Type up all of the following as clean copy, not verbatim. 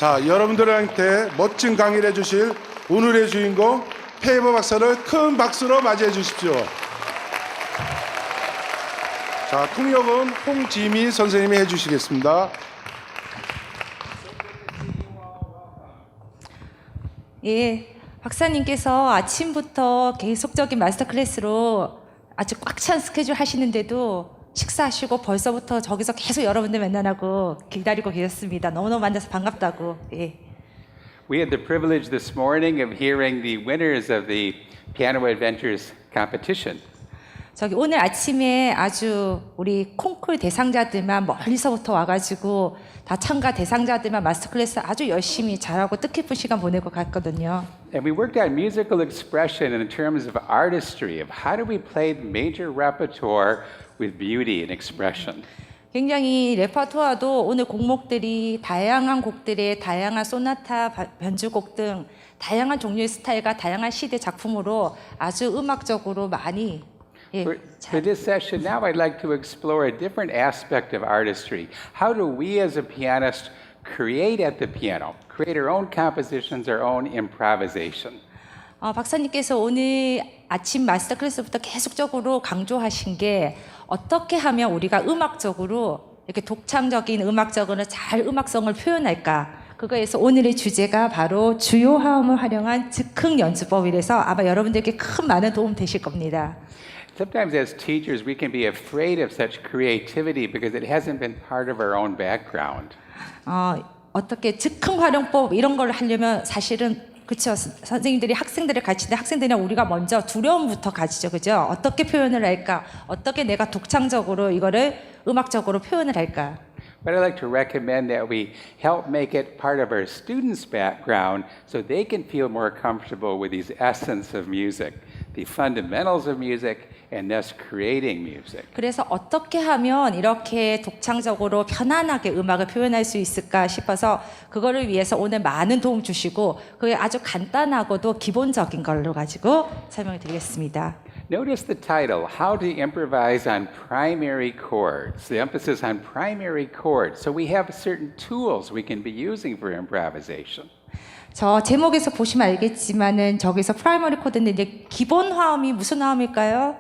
자, 여러분들한테 멋진 강의를 해주실 오늘의 주인공 페이버 박사를 큰 박수로 맞이해 주십시오. 자, 통역은 홍지민 선생님이 해주시겠습니다. 예, 박사님께서 아침부터 계속적인 마스터 클래스로 아주 꽉 찬 스케줄 하시는데도 식사하시고 벌써부터 저기서 계속 여러분들 만나라고 기다리고 계셨습니다. 너무너무 만나서 반갑다고. 예. We had the privilege this morning of hearing the winners of the Piano Adventures competition. 저기 오늘 아침에 아주 우리 콩쿨 대상자들만 멀리서부터 와가지고 다 참가 대상자들만 마스터 클래스 아주 열심히 잘하고 뜻깊은 시간 보내고 갔거든요. And we worked on musical expression in terms of artistry, of how do we play the major repertoire with beauty and expression. 굉장히 레퍼토어도 오늘 곡목들이 다양한 곡들의 다양한 소나타, 변주곡 등 다양한 종류의 스타일과 다양한 시대 작품으로 아주 음악적으로 많이 For this session now, I'd like to explore a different aspect of artistry. How do we as a pianist create at the piano, create our own compositions, our own improvisation? 박사님께서 오늘 아침 마스터 클래스부터 계속적으로 강조하신 게 어떻게 하면 우리가 음악적으로 이렇게 독창적인 음악적으로 잘 음악성을 표현할까? 그거에서 오늘의 주제가 바로 주요 화음을 활용한 즉흥 연주법이라서 아마 여러분들께 큰 많은 도움 되실 겁니다. Sometimes as teachers, we can be afraid of such creativity because it hasn't been part of our own background. 어떻게 즉흥 활용법 이런 걸 하려면 사실은 그렇죠. 선생님들이 학생들을 가르치는데 학생들이랑 우리가 먼저 두려움부터 가지죠. 그죠? 어떻게 표현을 할까? 어떻게 내가 독창적으로 이거를 음악적으로 표현을 할까? But I'd like to recommend that we help make it part of our students' background so they can feel more comfortable with these essence of music, the fundamentals of music, and thus creating music. 그래서 어떻게 하면 이렇게 독창적으로 편안하게 음악을 표현할 수 있을까 싶어서 그거를 위해서 오늘 많은 도움 주시고 그게 아주 간단하고도 기본적인 걸로 가지고 설명을 드리겠습니다. Notice the title, How to Improvise on Primary Chords. The emphasis on primary chords. So we have certain tools we can be using for improvisation. 저 제목에서 보시면 알겠지만은 저기서 프라이머리 코드인데 이제 기본 화음이 무슨 화음일까요?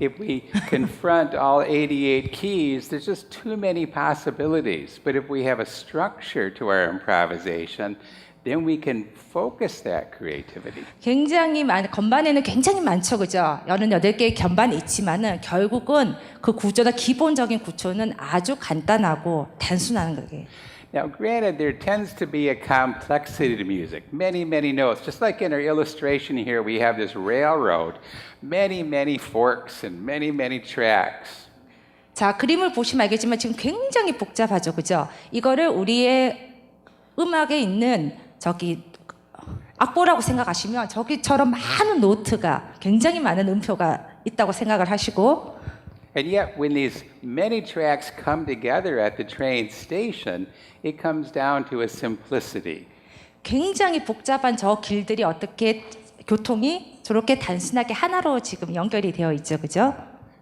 If we confront all 88 keys, there's just too many possibilities. But if we have a structure to our improvisation, then we can focus that creativity. 굉장히 건반에는 굉장히 많죠, 그죠? 88개의 건반이 있지만은 결국은 그 구조나 기본적인 구조는 아주 간단하고 단순한 거예요. Now, granted, there tends to be a complexity to music, many notes. Just like in our illustration here, we have this railroad, many forks and many tracks. 자, 그림을 보시면 알겠지만 지금 굉장히 복잡하죠, 그죠? 이거를 우리의 음악에 있는 저기 악보라고 생각하시면 저기처럼 많은 노트가 굉장히 많은 음표가 있다고 생각을 하시고 And yet, when these many tracks come together at the train station, it comes down to a simplicity. 굉장히 복잡한 저 길들이 어떻게 교통이 저렇게 단순하게 하나로 지금 연결이 되어 있죠, 그죠?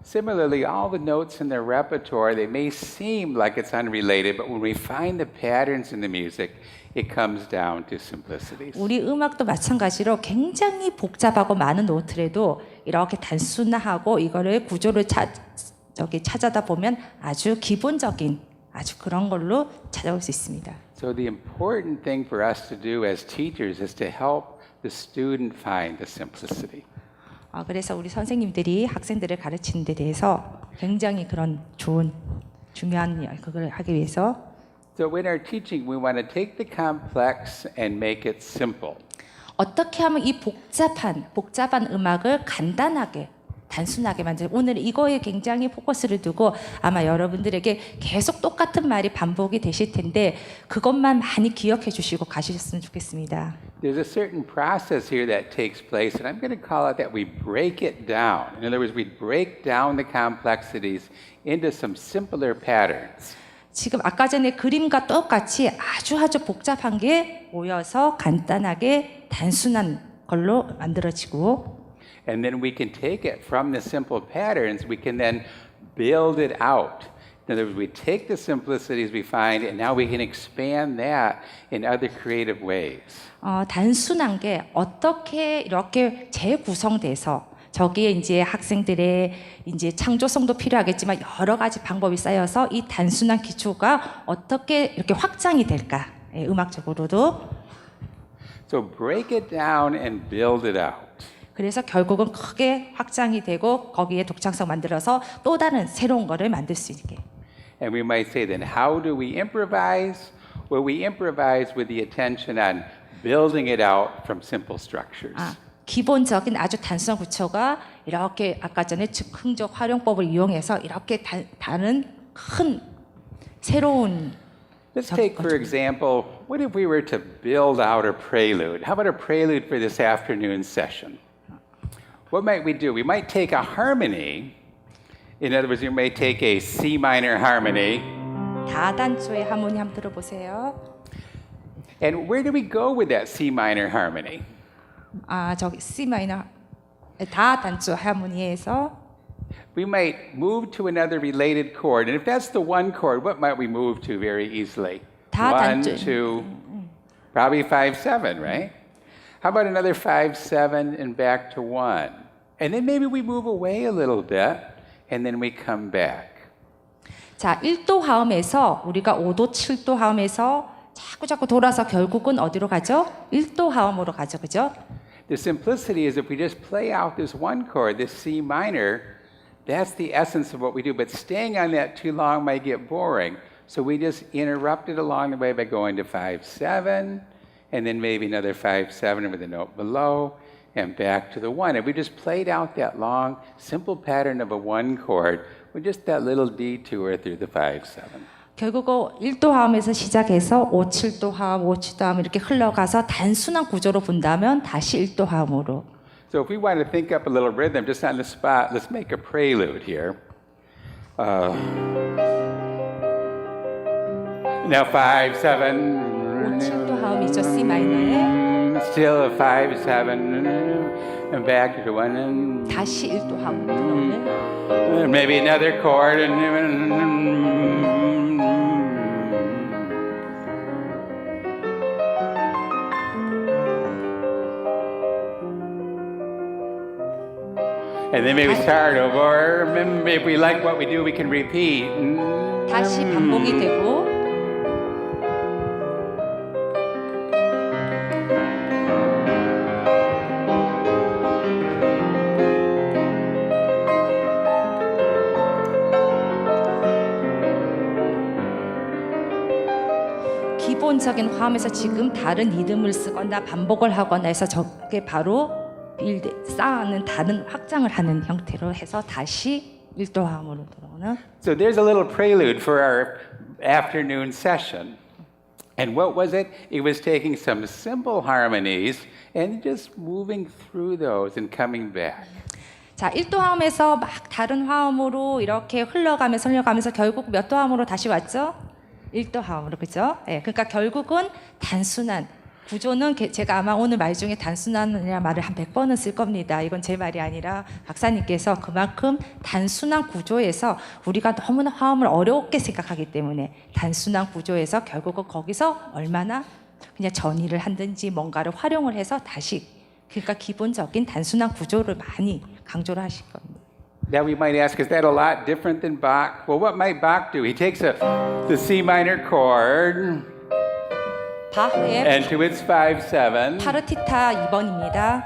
Similarly, all the notes in the repertoire, they may seem like it's unrelated, but when we find the patterns in the music, it comes down to simplicities. 우리 음악도 마찬가지로 굉장히 복잡하고 많은 노트라도 이렇게 단순하고 이거를 구조를 찾아다 보면 아주 기본적인 아주 그런 걸로 찾아올 수 있습니다. So the important thing for us to do as teachers is to help the student find the simplicity. 그래서 우리 선생님들이 학생들을 가르치는 데 대해서 굉장히 그런 중요한 그걸 하기 위해서 So in our teaching, we want to take the complex and make it simple. 어떻게 하면 이 복잡한 음악을 간단하게 단순하게 만들 오늘 이거에 굉장히 포커스를 두고 아마 여러분들에게 계속 똑같은 말이 반복이 되실 텐데 그것만 많이 기억해 주시고 가셨으면 좋겠습니다. There's a certain process here that takes place, and I'm going to call it that we break it down. In other words, we break down the complexities into some simpler patterns. 지금 아까 전에 그림과 똑같이 아주 복잡한 게 모여서 간단하게 단순한 걸로 만들어지고 And then we can take it from the simple patterns, we can then build it out. In other words, we take the simplicities we find and now we can expand that in other creative ways. 단순한 게 어떻게 이렇게 재구성돼서 저기에 이제 학생들의 이제 창조성도 필요하겠지만 여러 가지 방법이 쌓여서 이 단순한 기초가 어떻게 이렇게 확장이 될까? 예, 음악적으로도. So break it down and build it out. 그래서 결국은 크게 확장이 되고 거기에 독창성 만들어서 또 다른 새로운 거를 만들 수 있게. And we might say then, how do we improvise? Well, we improvise with the attention on building it out from simple structures. 기본적인 아주 단순한 구초가 이렇게 아까 전에 즉흥적 활용법을 이용해서 이렇게 다른 큰 새로운 Let's take, for example, what if we were to build out a prelude? How about a prelude for this afternoon session? What might we do? We might take a harmony. In other words, you may take a C minor harmony. 다단조의 하모니 한번 들어보세요. And where do we go with that C minor harmony? 저기 C 마이너 다단조 하모니에서 We might move to another related chord. And if that's the one chord, what might we move to very easily? One, two, probably 5, 7, right? How about another 5, 7 and back to 1? And then maybe we move away a little bit and then we come back. 자, 1도 화음에서 우리가 5도, 7도 화음에서 자꾸 돌아서 결국은 어디로 가죠? 1도 화음으로 가죠. 그죠? The simplicity is if we just play out this one chord, this C minor, that's the essence of what we do. But staying on that too long might get boring. So we just interrupt it along the way by going to 5, 7, and then maybe another 5, 7 with a note below, and back to the 1. If we just played out that long, simple pattern of a one chord with just that little detour through the 5, 7. 결국은 1도 화음에서 시작해서 5, 7도 화음, 5, 7도 화음 이렇게 흘러가서 단순한 구조로 본다면 다시 1도 화음으로. So if we want to think up a little rhythm just on the spot, let's make a prelude here. Now 5, 7. 5, 7도 화음이죠. C 마이너에. Still a 5, 7. And back to 1. 다시 1도 화음으로 들어오는. Maybe another chord. And then maybe start over. Maybe if we like what we do, we can repeat. 다시 반복이 되고. 기본적인 화음에서 지금 다른 리듬을 쓰거나 반복을 하거나 해서 저게 바로 쌓아는 다른 확장을 하는 형태로 해서 다시 1도 화음으로 들어오는. So there's a little prelude for our afternoon session. And what was it? It was taking some simple harmonies and just moving through those and coming back. 자, 1도 화음에서 막 다른 화음으로 이렇게 흘러가면서 결국 몇 도 화음으로 다시 왔죠? 1도 화음으로, 그죠? 예, 그러니까 결국은 단순한 구조는 제가 아마 오늘 말 중에 단순한이라는 말을 한 100번은 쓸 겁니다. 이건 제 말이 아니라 박사님께서 그만큼 단순한 구조에서 우리가 너무나 화음을 어렵게 생각하기 때문에 단순한 구조에서 결국은 거기서 얼마나 그냥 전이를 한든지 뭔가를 활용을 해서 다시 그러니까 기본적인 단순한 구조를 많이 강조를 하실 겁니다. Now we might ask, is that a lot different than Bach? Well, what might Bach do? He takes the C minor chord 바흐의 and to its 5, 7 파르티타 2번입니다.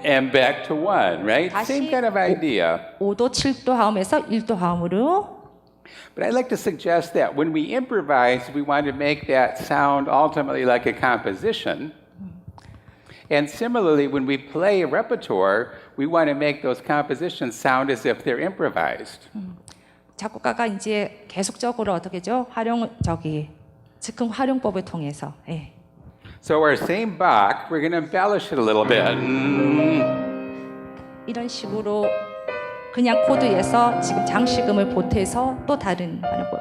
and back to 1, right? 다시 Same kind of idea. 5도 7도 화음에서 1도 화음으로. But I'd like to suggest that when we improvise, we want to make that sound ultimately like a composition. And similarly, when we play a repertoire, we want to make those compositions sound as if they're improvised. 작곡가가 이제 계속적으로 어떻게죠? 즉흥 활용법을 통해서. 예. So our same Bach, we're going to embellish it a little bit. 이런 식으로 그냥 코드에서 지금 장식음을 보태서 또 다른 활용법.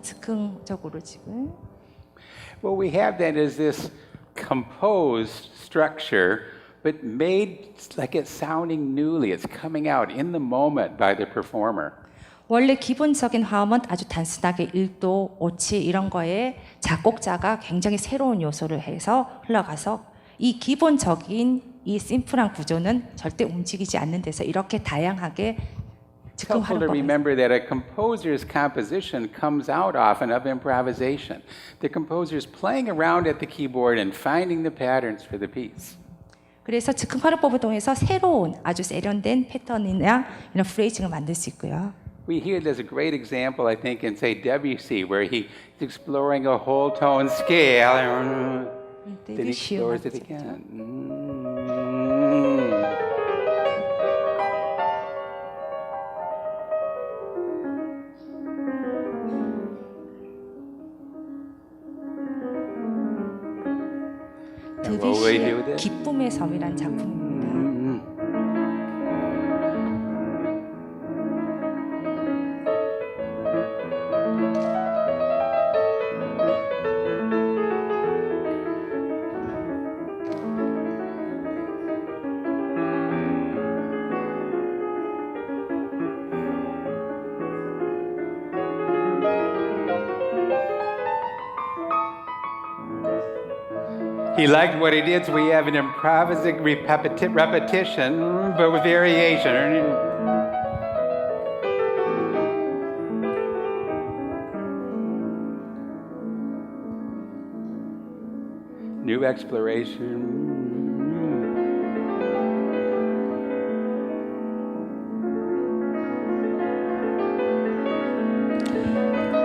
즉흥적으로 지금. What we have then is this composed structure, but made like it's sounding newly. It's coming out in the moment by the performer. 원래 기본적인 화음은 아주 단순하게 1도, 5치 이런 거에 작곡자가 굉장히 새로운 요소를 해서 흘러가서 이 기본적인 이 심플한 구조는 절대 움직이지 않는 데서 이렇게 다양하게 It's helpful to remember that a composer's composition comes out often of improvisation. The composer is playing around at the keyboard and finding the patterns for the piece. 그래서 즉흥 활용법을 통해서 새로운 아주 세련된 패턴이나 이런 프레이징을 만들 수 있고요. We hear there's a great example, I think, in say Debussy, where he's exploring a whole tone scale. Then he explores it again. 드뷔시의 기쁨의 섬이란 작품입니다. He liked what he did, so we have an improvising repetition, but with variation. New exploration.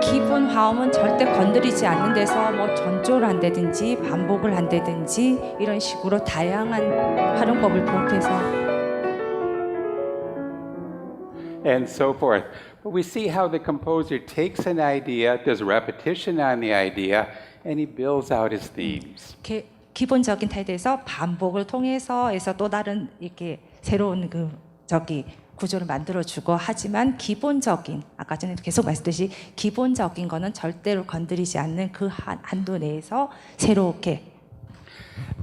기본 화음은 절대 건드리지 않는 데서 뭐 전조를 한다든지 반복을 한다든지 이런 식으로 다양한 활용법을 비롯해서 And so forth. But we see how the composer takes an idea, does repetition on the idea, and he builds out his themes. 기본적인 태도에서 반복을 통해서 해서 또 다른 이렇게 새로운 구조를 만들어주고 하지만 기본적인 아까 전에 계속 말씀드렸듯이 기본적인 거는 절대로 건드리지 않는 그 한도 내에서 새롭게.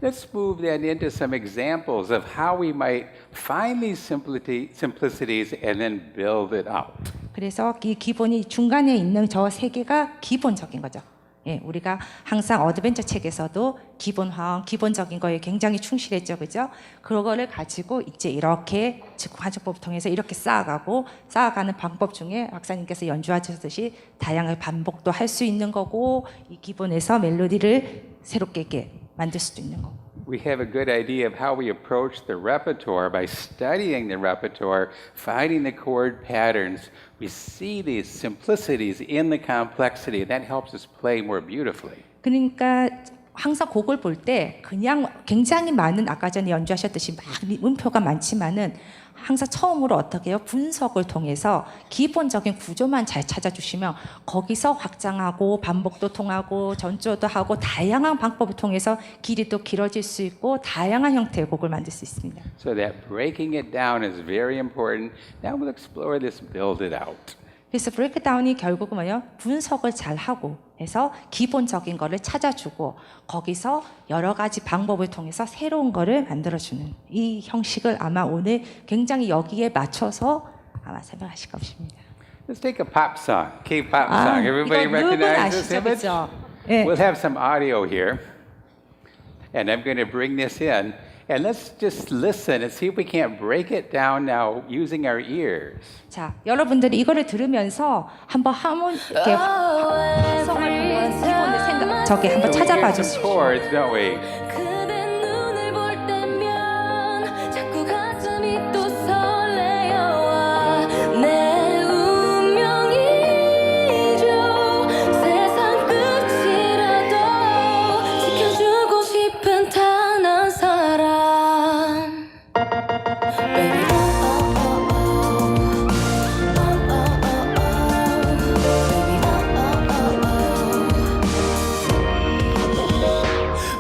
Let's move then into some examples of how we might find these simplicities and then build it out. 그래서 이 기본이 중간에 있는 저 세 개가 기본적인 거죠. 예, 우리가 항상 어드벤처 책에서도 기본화음, 기본적인 거에 굉장히 충실했죠, 그죠? 그거를 가지고 이제 이렇게 즉흥화법을 통해서 이렇게 쌓아가는 방법 중에 박사님께서 연주하셨듯이 다양한 반복도 할 수 있는 거고 이 기본에서 멜로디를 새롭게 이렇게 만들 수도 있는 거고. We have a good idea of how we approach the repertoire by studying the repertoire, finding the chord patterns. We see these simplicities in the complexity. That helps us play more beautifully. 그러니까 항상 곡을 볼 때 그냥 굉장히 많은 아까 전에 연주하셨듯이 막 음표가 많지만은 항상 처음으로 어떻게 해요? 분석을 통해서 기본적인 구조만 잘 찾아주시면 거기서 확장하고 반복도 통하고 전조도 하고 다양한 방법을 통해서 길이도 길어질 수 있고 다양한 형태의 곡을 만들 수 있습니다. So that breaking it down is very important. Now we'll explore this, build it out. 그래서 브레이크다운이 결국은 뭐예요? 분석을 잘 하고 해서 기본적인 거를 찾아주고 거기서 여러 가지 방법을 통해서 새로운 거를 만들어주는 이 형식을 아마 오늘 굉장히 여기에 맞춰서 아마 설명하실 것입니다. Let's take a pop song, K-pop song. Everybody 이거 누군 recognize this 아시죠, image? 그죠? 네. We'll have some audio here, and I'm going to bring this in. And let's just listen and see if we can't break it down now using our ears. 자, 여러분들이 이거를 들으면서 한번 이렇게 성을 한번 기본을 저기 한번 찾아봐 주시죠. Chords, don't we?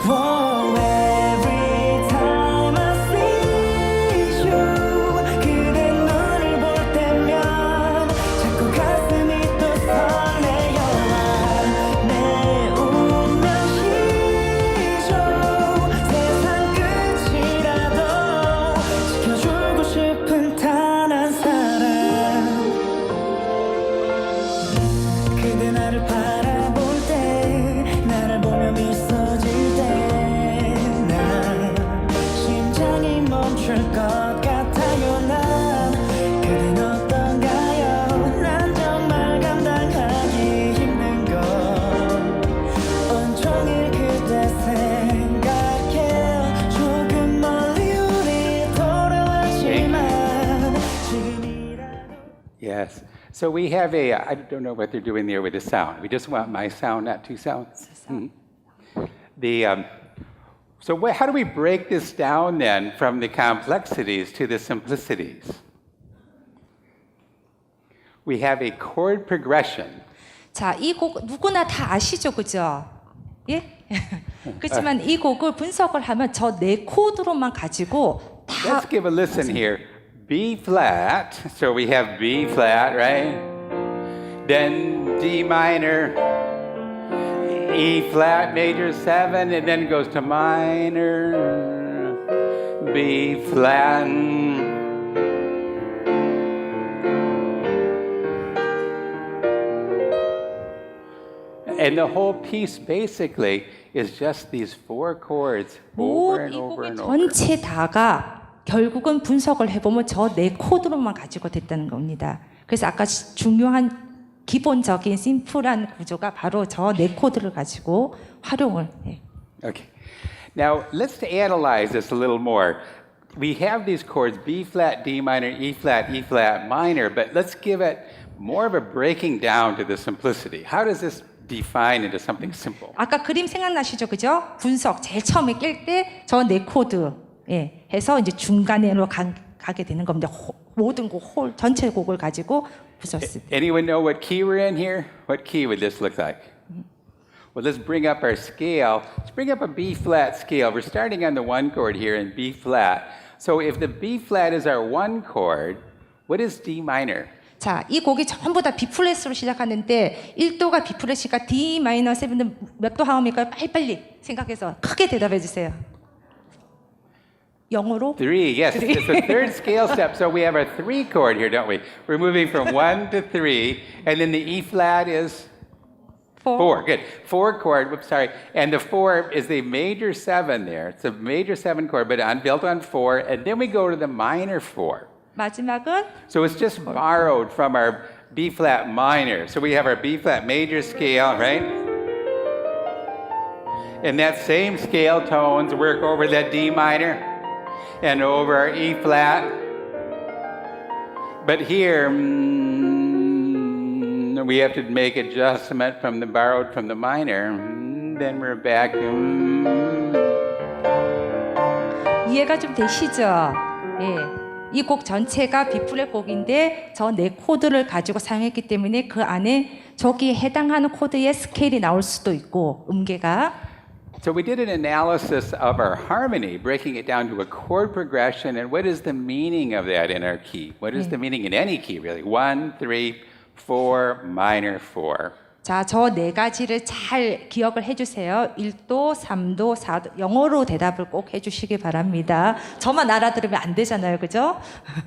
Whoa, Yes. So we have I don't know what they're doing there with the sound. We just want my sound, not two sounds. How do we break this down then from the complexities to the simplicities? We have a chord progression. 자, 이 곡 누구나 다 아시죠, 그죠? 예? 그렇지만 이 곡을 분석을 하면 저 네 코드로만 가지고 다. Let's give a listen here. B flat. So we have B flat, right? Then D minor, E flat major 7, and then it goes to minor, B flat. And the whole piece basically is just these four chords over and 이 over 곡의 and over. 전체 다가 결국은 분석을 해보면 저 네 코드로만 가지고 됐다는 겁니다. 그래서 아까 중요한 기본적인 심플한 구조가 바로 저 네 코드를 가지고 활용을 해. Okay. Now let's analyze this a little more. We have these chords B flat, D minor, E flat, minor, but let's give it more of a breaking down to the simplicity. How does this define into something simple? 아까 그림 생각나시죠, 그죠? 분석 제일 처음에 낄 때 저 네 코드 해서 이제 중간으로 가게 되는 겁니다. 모든 곡 전체 곡을 가지고 부셨을 때. Anyone know what key we're in here? What key would this look like? Well, let's bring up our scale. Let's bring up a B flat scale. We're starting on the one chord here in B flat. So if the B flat is our one chord, what is D minor? 자, 이 곡이 전부 다 B 플랫으로 시작하는데 1도가 B 플랫이니까 D 마이너 7은 몇 도 하음일까요? 빨리빨리 생각해서 크게 대답해 주세요. 영어로? 3, yes. It's the third scale step. So we have our 3 chord here, don't we? We're moving from 1 to 3, and then the E flat is 4. Good. 4 chord, whoops, sorry. And the 4 is the major 7 there. It's a major 7 chord, but built on 4, and then we go to the minor 4. 마지막은 So it's just borrowed from our B flat minor. So we have our B flat major scale, right? And that same scale tones work over that D minor and over our E flat. But here, we have to make adjustment from the borrowed from the minor. Then we're back. 이해가 좀 되시죠? 예. 이 곡 전체가 B 플랫 곡인데 저 네 코드를 가지고 사용했기 때문에 그 안에 저기에 해당하는 코드의 스케일이 나올 수도 있고 음계가. So we did an analysis of our harmony, breaking it down to a chord progression, and what is the meaning of that in our key? What is the meaning in any key, really? 1, 3, 4, minor 4. 자, 저 네 가지를 잘 기억을 해주세요. 1도, 3도, 4도. 영어로 대답을 꼭 해주시기 바랍니다. 저만 알아들으면 안 되잖아요, 그죠?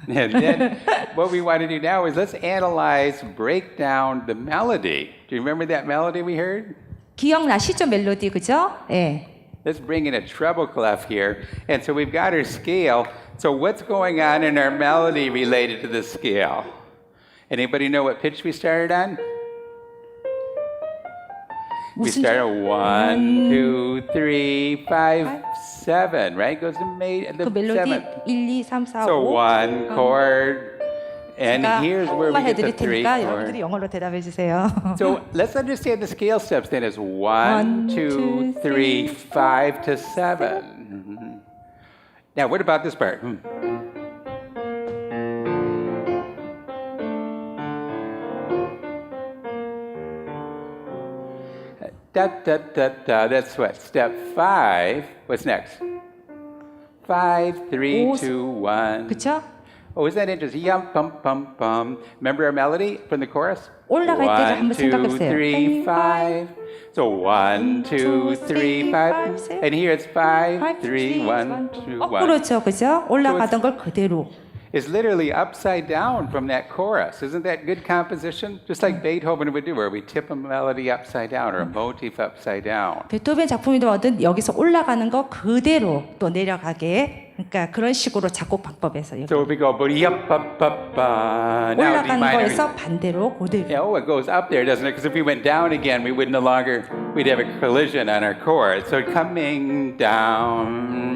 And then what we want to do now is let's analyze, break down the melody. Do you remember that melody we heard? 기억나시죠, 멜로디, 그죠? 예. Let's bring in a treble clef here. And so we've got our scale. So what's going on in our melody related to the scale? Anybody know what pitch we started on? We started 1, 2, 3, 5, 7, right? Goes to 그 the 멜로디 7th. 1, 2, 3, 4, 5. So 1 chord, and here's where we 한국말 get the 해드릴 3 테니까 chord. 여러분들이 영어로 대답해 주세요. So let's understand the scale steps then as 1, 2, 3, 5 to 7. Now, what about this part? Da, da, da, da. That's what? Step 5. What's next? 5, 3, 2, 1. 그쵸? Oh, isn't that interesting? Yum, pum, pum, pum. Remember our melody from the chorus? 올라갈 때를 한번 1, 2, 생각해보세요. 3, 5. So 1, 2, 3, 5. And here it's 5, 3, 1, 2, 1. 그렇죠, 그죠? 올라가던 걸 그대로. It's literally upside down from that chorus. Isn't that good composition? Just like Beethoven would do, where we tip a melody upside down or a motif upside down. 베토벤 작품이든 뭐든 여기서 올라가는 거 그대로 또 내려가게. 그러니까 그런 식으로 작곡 방법에서 So we go, now D 올라가는 minor. 거에서 반대로 그대로. Yeah, oh, it goes up there, doesn't it? Because if we went down again, we would no longer, we'd have a collision on our chord. So coming down.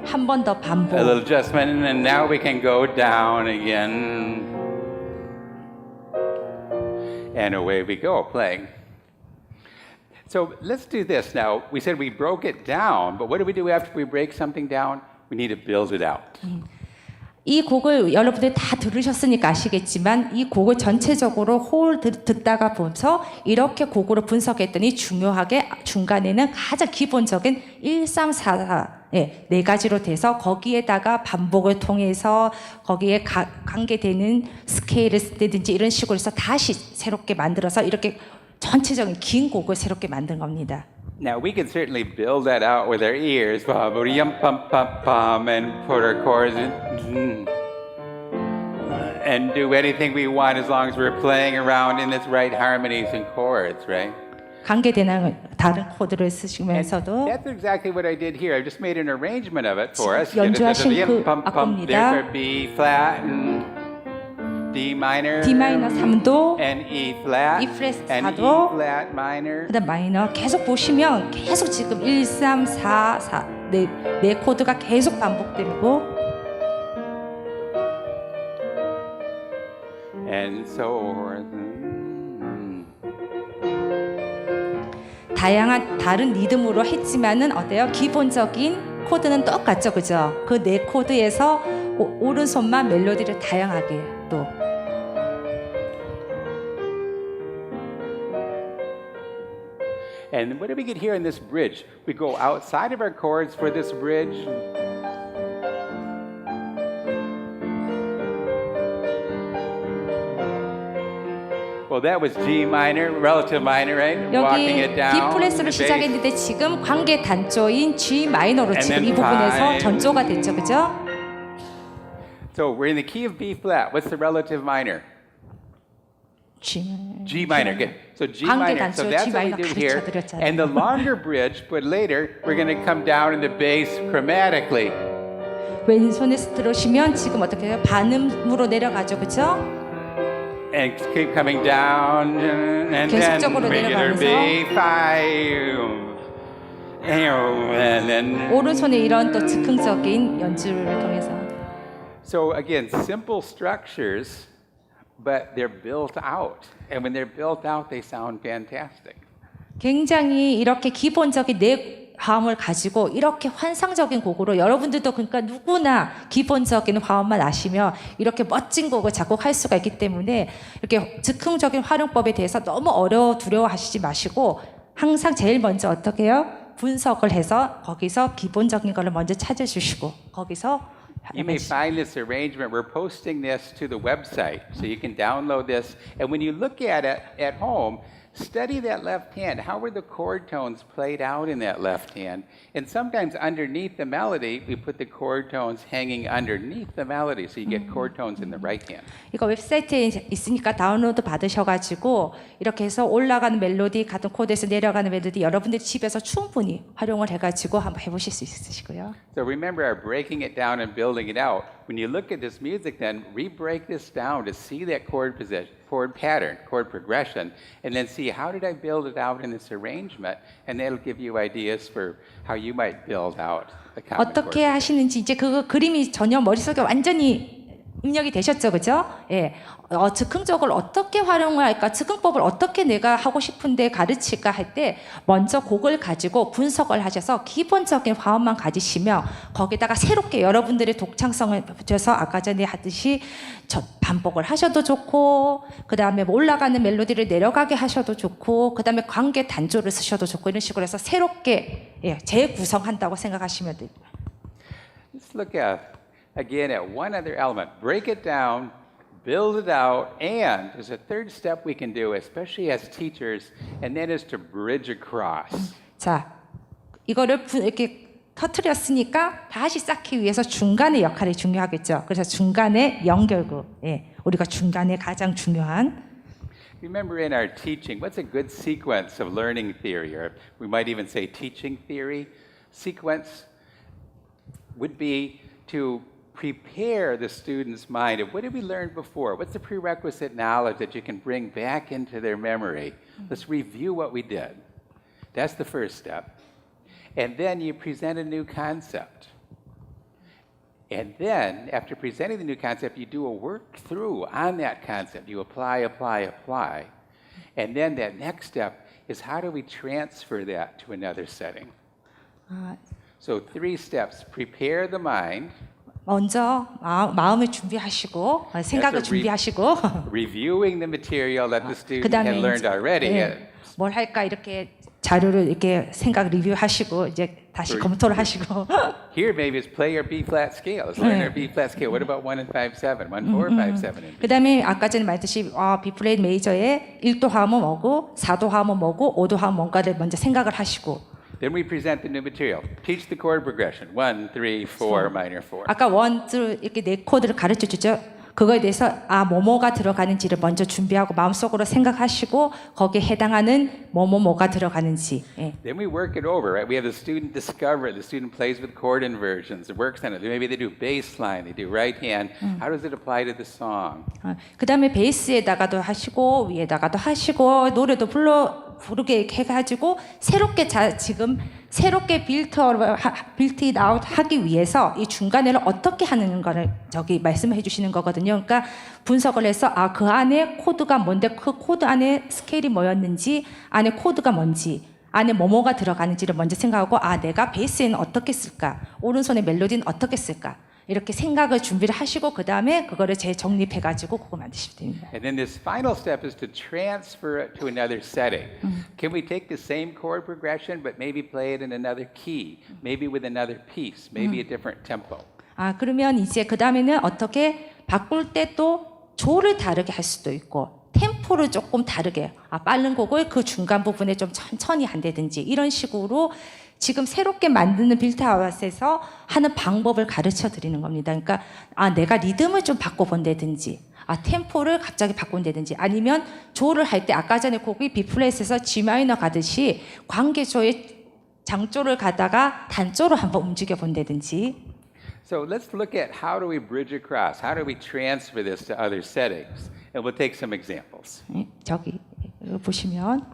한 번 더 반복. A little adjustment, and now we can go down again. And away we go, playing. So let's do this now. We said we broke it down, but what do we do after we break something down? We need to build it out. 이 곡을 여러분들 다 들으셨으니까 아시겠지만 이 곡을 전체적으로 홀 듣다가 보면서 이렇게 곡으로 분석했더니 중요하게 중간에는 가장 기본적인 1, 3, 4, 네 가지로 돼서 거기에다가 반복을 통해서 거기에 관계되는 스케일이든지 이런 식으로 해서 다시 새롭게 만들어서 이렇게 전체적인 긴 곡을 새롭게 만든 겁니다. Now we can certainly build that out with our ears, and put our chords in, and do anything we want as long as we're playing around in its right harmonies and chords, right? 관계되는 다른 코드를 쓰시면서도 That's exactly what I did here. I just made an arrangement of it for us. 연주하신 그 악보입니다. There's our B flat and D minor, D 마이너 3도, and E flat, E flat and 4도, E flat minor. 그다음 마이너 계속 보시면 계속 지금 1, 3, 4, 4 네 코드가 계속 반복되고 And so forth. 다양한 다른 리듬으로 했지만은 어때요? 기본적인 코드는 똑같죠, 그죠? 그 네 코드에서 오른손만 멜로디를 다양하게 또 And what do we get here in this bridge? We go outside of our chords for this bridge. Well, that was G minor, relative minor, right? Walking 여기 it down. D 플랫으로 the bass. 시작했는데 지금 관계 단조인 G 마이너로 지금 이 부분에서 전조가 됐죠, 그죠? So we're in the key of B flat. What's the relative minor? G minor. Good. So G 관계 minor. So 단조 that's G what we 마이너 do here. 가르쳐드렸잖아요. And the longer bridge, but later we're going to come down in the bass chromatically. 왼손에 들으시면 지금 어떻게 해요? 반음으로 내려가죠, 그죠? And keep coming down, and then 계속적으로 regular 내려가면서. B5, and then. 오른손에 이런 또 즉흥적인 연주를 통해서 So again, simple structures, but they're built out. And when they're built out, they sound fantastic. 굉장히 이렇게 기본적인 내 화음을 가지고 이렇게 환상적인 곡으로 여러분들도 그러니까 누구나 기본적인 화음만 아시면 이렇게 멋진 곡을 작곡할 수가 있기 때문에 이렇게 즉흥적인 활용법에 대해서 너무 두려워하시지 마시고 항상 제일 먼저 어떻게 해요? 분석을 해서 거기서 기본적인 거를 먼저 찾아주시고 거기서 You may find this arrangement. We're posting this to the website, so you can download this. And when you look at it at home, study that left hand. How were the chord tones played out in that left hand? And sometimes underneath the melody, we put the chord tones hanging underneath the melody, so you get chord tones in the right hand. 이거 웹사이트에 있으니까 다운로드 받으셔가지고 이렇게 해서 올라가는 멜로디 같은 코드에서 내려가는 멜로디 여러분들이 집에서 충분히 활용을 해가지고 한번 해보실 수 있으시고요. So remember our breaking it down and building it out. When you look at this music, then re-break this down to see that chord position, chord pattern, chord progression, and then see how did I build it out in this arrangement, and that'll give you ideas for how you might build out the common 어떻게 chord. 하시는지 이제 그 그림이 전혀 머릿속에 완전히 입력이 되셨죠, 그죠? 예. 즉흥적으로 어떻게 활용을 할까, 즉흥법을 어떻게 내가 하고 싶은데 가르칠까 할 때 먼저 곡을 가지고 분석을 하셔서 기본적인 화음만 가지시면 거기다가 새롭게 여러분들의 독창성을 붙여서 아까 전에 하듯이 반복을 하셔도 좋고 그 다음에 올라가는 멜로디를 내려가게 하셔도 좋고 그 다음에 관계 단조를 쓰셔도 좋고 이런 식으로 해서 새롭게 재구성한다고 생각하시면 돼요. Let's look again at one other element. Break it down, build it out, and there's a third step we can do, especially as teachers, and that is to bridge across. 자, 이거를 이렇게 터트렸으니까 다시 쌓기 위해서 중간의 역할이 중요하겠죠. 그래서 중간의 연결구, 우리가 중간에 가장 중요한. Remember in our teaching, what's a good sequence of learning theory, or we might even say teaching theory? Sequence would be to prepare the student's mind of what did we learn before? What's the prerequisite knowledge that you can bring back into their memory? Let's review what we did. That's the first step. And then you present a new concept. And then, after presenting the new concept, you do a work through on that concept. You apply. And then that next step is how do we transfer that to another setting? 아, So 3 steps. Prepare the mind, 먼저 마음을 준비하시고 생각을 That's a 준비하시고 reviewing the material that the student 그다음에 had learned already. 예, 뭘 할까 이렇게 자료를 이렇게 생각 리뷰하시고 이제 다시 검토를 하시고 Here maybe it's play your B-flat scale. Let's learn our B-flat scale. What about 1 and 5, 7? 1, 4, 5, 7. And 그다음에 아까 전에 말했듯이 B 플레이트 메이저의 1도 하면 뭐고 4도 하면 뭐고 5도 하면 뭔가를 먼저 생각을 하시고 Then we present the new material. Teach the chord progression. 1, 3, 4, minor 4. 아까 1, 2 이렇게 네 코드를 가르쳐 주죠. 그거에 대해서 뭐뭐가 들어가는지를 먼저 준비하고 마음속으로 생각하시고 거기에 해당하는 뭐뭐가 들어가는지. 예. Then we work it over, right? We have the student discover it. The student plays with chord inversions, works on it. Maybe they do bass line, they do right hand. How does it apply to the song? 그다음에 베이스에다가도 하시고 위에다가도 하시고 노래도 부르게 해가지고 지금 새롭게 빌트 아웃 하기 위해서 이 중간에를 어떻게 하는 거를 저기 말씀해 주시는 거거든요. 그러니까 분석을 해서 그 안에 코드가 뭔데 그 코드 안에 스케일이 뭐였는지 안에 코드가 뭔지 안에 뭐뭐가 들어가는지를 먼저 생각하고 내가 베이스에는 어떻게 쓸까 오른손에 멜로디는 어떻게 쓸까 이렇게 생각을 준비를 하시고 그 다음에 그거를 재정립해가지고 그거 만드시면 됩니다. And then this final step is to transfer it to another setting. Can we take the same chord progression but maybe play it in another key, maybe with another piece, maybe a different tempo? 그러면 이제 그 다음에는 어떻게 바꿀 때 또 조를 다르게 할 수도 있고 템포를 조금 다르게 빠른 곡을 그 중간 부분에 좀 천천히 한다든지 이런 식으로 지금 새롭게 만드는 빌트아웃에서 하는 방법을 가르쳐 드리는 겁니다. 그러니까 내가 리듬을 좀 바꿔본다든지 템포를 갑자기 바꾼다든지 아니면 조를 할 때 아까 전에 곡이 B플랫에서 G 마이너 가듯이 관계조의 장조를 가다가 단조로 한번 움직여 본다든지 So let's look at how do we bridge across? How do we transfer this to other settings? And we'll take some examples. 저기 보시면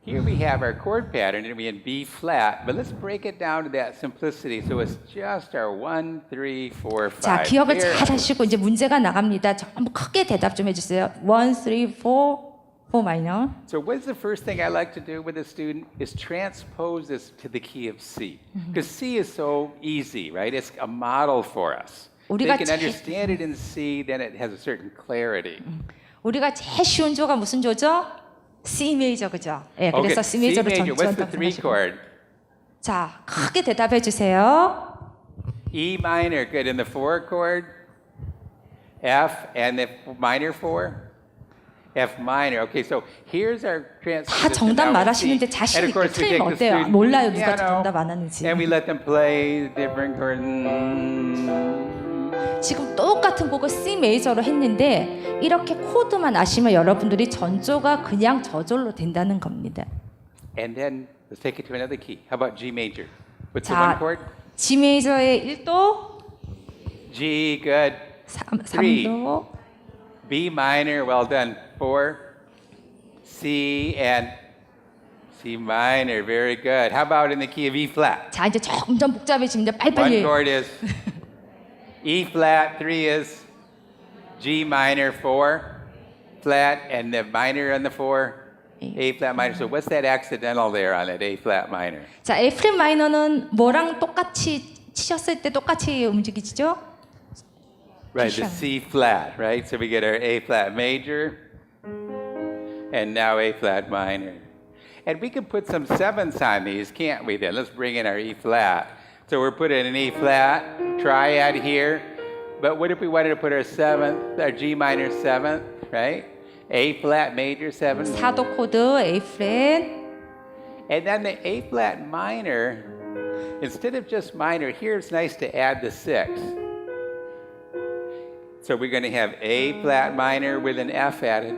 Here we have our chord pattern and we in B flat, but let's break it down to that simplicity. So it's just our 1, 3, 4, 5. 자, 기억을 잘 하시고 이제 문제가 나갑니다. 전부 크게 대답 좀 해주세요. 1, 3, 4 minor. So what's the first thing I like to do with a student is transpose this to the key of C. Because C is so easy, right? It's a model for us. They can understand it in C, then it has a certain clarity. 우리가 제일 쉬운 조가 무슨 조죠? C 메이저 그죠? 예, 그래서 C 메이저로 What's the 3 chord? 자, 크게 대답해 주세요. E minor, good. And the 4 chord? F and the minor 4? F minor. Okay, so here's our 다 정답 말하시는데 자신 있게 틀리면 어때요? 몰라요 누가 정답 안 하는지. And we let them play different chords. 지금 똑같은 곡을 C 메이저로 했는데 이렇게 코드만 아시면 여러분들이 전조가 그냥 저절로 된다는 겁니다. And then let's take it to another key. How about G major? What's the 자, 1 chord? G 메이저의 1도, G, good. 3도, B minor, well done. 4, C and C minor, very good. How about in the key of E flat? 자 이제 점점 복잡해집니다. One 빨리빨리. chord is E flat, 3 is G minor, 4 flat, and the minor on the 4, A flat minor. So what's that accidental there on that A flat minor? 자, A 플랫 마이너는 뭐랑 똑같이 치셨을 때 똑같이 움직이죠? Right, the C flat, right? So we get our A flat major, and now A flat minor. And we can put some 7ths on these, can't we then? Let's bring in our E flat. So we're putting an E flat, triad here. But what if we wanted to put our 7th, our G minor 7th, right? A flat major 7th. 4도 코드 A 플랫. And then the A flat minor, instead of just minor, here it's nice to add the 6. So we're going to have A flat minor with an F added.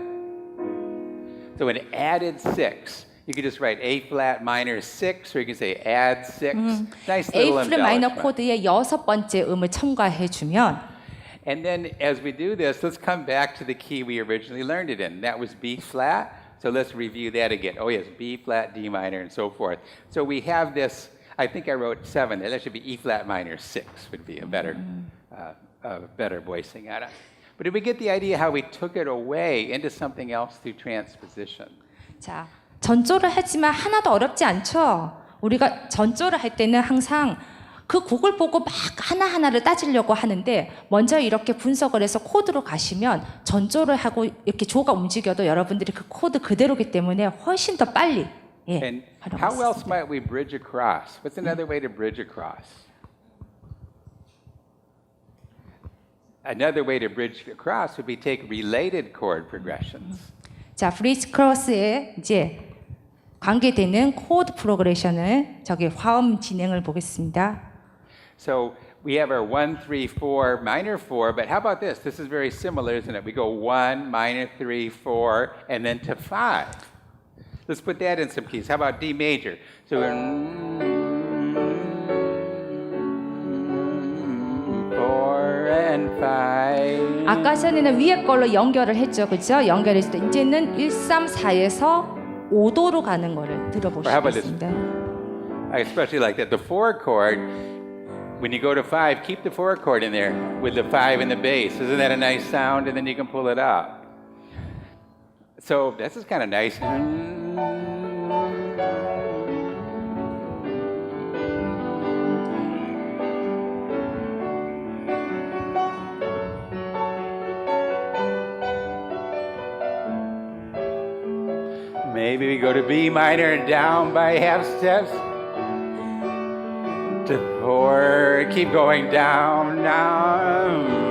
So an added 6. You could just write A flat minor 6, or you can say add 6. Nice little A 플랫 마이너 embellishment. 코드의 6번째 음을 첨가해 주면 And then as we do this, let's come back to the key we originally learned it in. That was B flat. So let's review that again. Oh yes, B flat, D minor, and so forth. So we have this, I think I wrote 7 there. That should be E flat minor 6 would be a better voicing on it. But did we get the idea how we took it away into something else through transposition? 자, 전조를 하지만 하나도 어렵지 않죠? 우리가 전조를 할 때는 항상 그 곡을 보고 막 하나하나를 따지려고 하는데 먼저 이렇게 분석을 해서 코드로 가시면 전조를 하고 이렇게 조가 움직여도 여러분들이 그 코드 그대로기 때문에 훨씬 더 빨리 And how else might we bridge across? What's another way to bridge across? Another way to bridge across would be take related chord progressions. 자, 브리지 크로스에 이제 관계되는 코드 프로그레션을 저기 화음 진행을 보겠습니다. So we have our 1, 3, 4, minor 4, but how about this? This is very similar, isn't it? We go 1, minor 3, 4, and then to 5. Let's put that in some keys. How about D major? So we're 4 and 5. 아까 전에는 위에 걸로 연결을 했죠, 그렇죠? 연결했을 때 이제는 1, 3, 4에서 5도로 가는 거를 들어보시겠습니다. I especially like that. The 4 chord, when you go to 5, keep the 4 chord in there with the 5 in the bass. Isn't that a nice sound? And then you can pull it up. So this is kind of nice. Maybe we go to B minor and down by half steps. To 4, keep going down, down.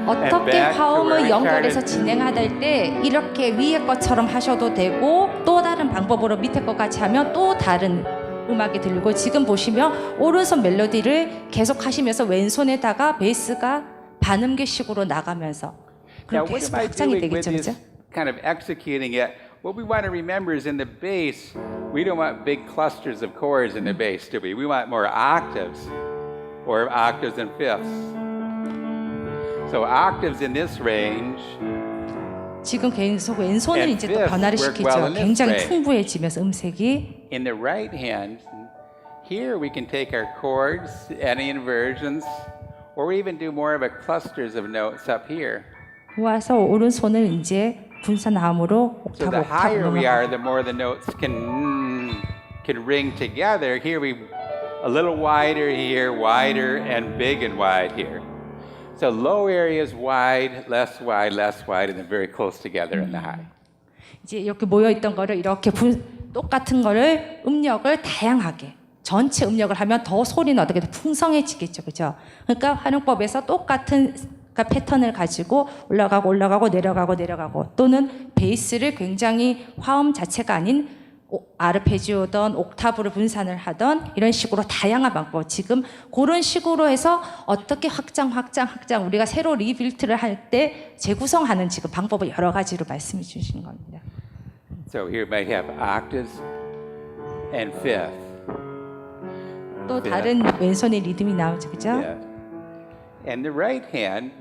어떻게 화음을 연결해서 진행하다 때 이렇게 위에 것처럼 하셔도 되고 또 다른 방법으로 밑에 것 같이 하면 또 다른 음악이 들리고 지금 보시면 오른손 멜로디를 계속 하시면서 왼손에다가 베이스가 반음계식으로 나가면서 Now, 그럼 what 계속 am I 확장이 doing with 되겠죠, this 그죠? kind of executing it? What we want to remember is in the bass, we don't want big clusters of chords in the bass, do we? We want more octaves, or octaves and fifths. So octaves in this range. 지금 계속 왼손을 And 이제 또 fifths 변화를 work 시키죠. well in this 굉장히 range. 풍부해지면서 음색이. In the right hand, here we can take our chords, any inversions, or we even do more of a clusters of notes up here. 모아서 오른손을 이제 분사나음으로 So 옥타브 the higher we 옥타브로 are, the more the notes can ring together. Here we a little wider here, wider, and big and wide here. So low areas wide, less wide, and then very close together in the high. 이제 이렇게 모여 있던 거를 이렇게 똑같은 거를 음력을 다양하게 전체 음력을 하면 더 소리는 어떻게 더 풍성해지겠죠, 그죠? 그러니까 활용법에서 똑같은 패턴을 가지고 올라가고 내려가고 또는 베이스를 굉장히 화음 자체가 아닌 아르페지오든 옥타브로 분산을 하던 이런 식으로 다양한 방법 지금 그런 식으로 해서 어떻게 확장 우리가 새로 리빌트를 할 때 재구성하는 지금 방법을 여러 가지로 말씀해 주신 겁니다. So here we might have octaves and fifth. 또 다른 왼손의 리듬이 나오죠, 그죠? Yeah. And the right hand.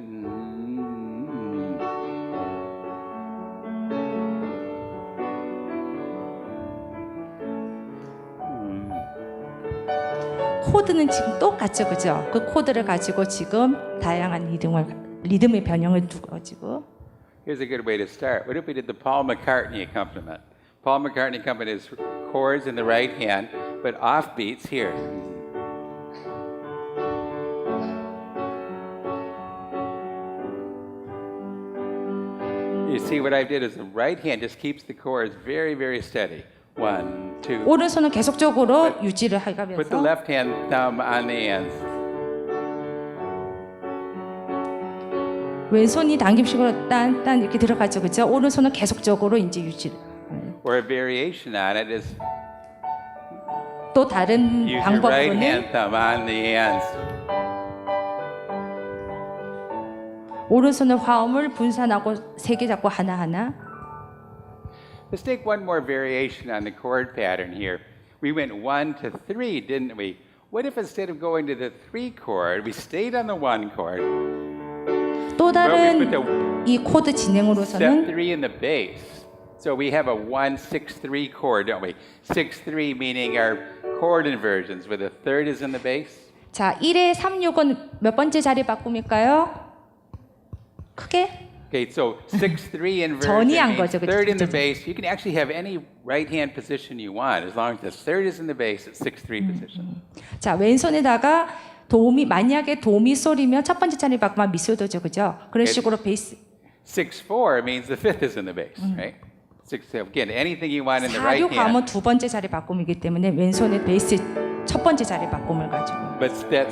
코드는 지금 똑같죠, 그죠? 그 코드를 가지고 지금 다양한 리듬의 변형을 두고지고. Here's a good way to start. What if we did the Paul McCartney accompaniment? Paul McCartney accompaniment is chords in the right hand, but offbeats here. You see what I did is the right hand just keeps the chords very, very steady. 1, 2. 오른손은 계속적으로 유지를 Put the 해가면서 left hand thumb on the ends. 왼손이 당김식으로 딴 이렇게 들어가죠, 그죠? 오른손은 계속적으로 이제 유지를. Or a variation on it is 또 다른 use your right 방법으로는 hand thumb on the ends. 오른손은 화음을 분산하고 세 개 잡고 하나하나. Let's take one more variation on the chord pattern here. We went 1 to 3, didn't we? What if instead of going to the 3 chord, we stayed on the 1 chord? 또 Well, we put 다른 the 이 코드 step 진행으로서는 3 in the bass. So we have a 1-6-3 chord, don't we? 6-3 meaning our chord inversions, where the third is in the bass. 자, 1의 3-6은 몇 번째 자리 바꿈일까요? 크게? Okay, so 6-3 inversion 전이 한 means 거죠, 그쵸? third in the bass. You can actually have any right hand position you want, as long as the third is in the bass, it's 6-3 position. 자, 왼손에다가 만약에 도미솔이면 첫 번째 자리 바꾸면 미솔도죠, 그죠? 그런 식으로 베이스. 6-4 means the fifth is in the bass, right? 6, again, anything you want in the right 4-6 hand. 하면 두 번째 자리 바꿈이기 때문에 왼손에 베이스 첫 번째 자리 바꿈을 가지고. But that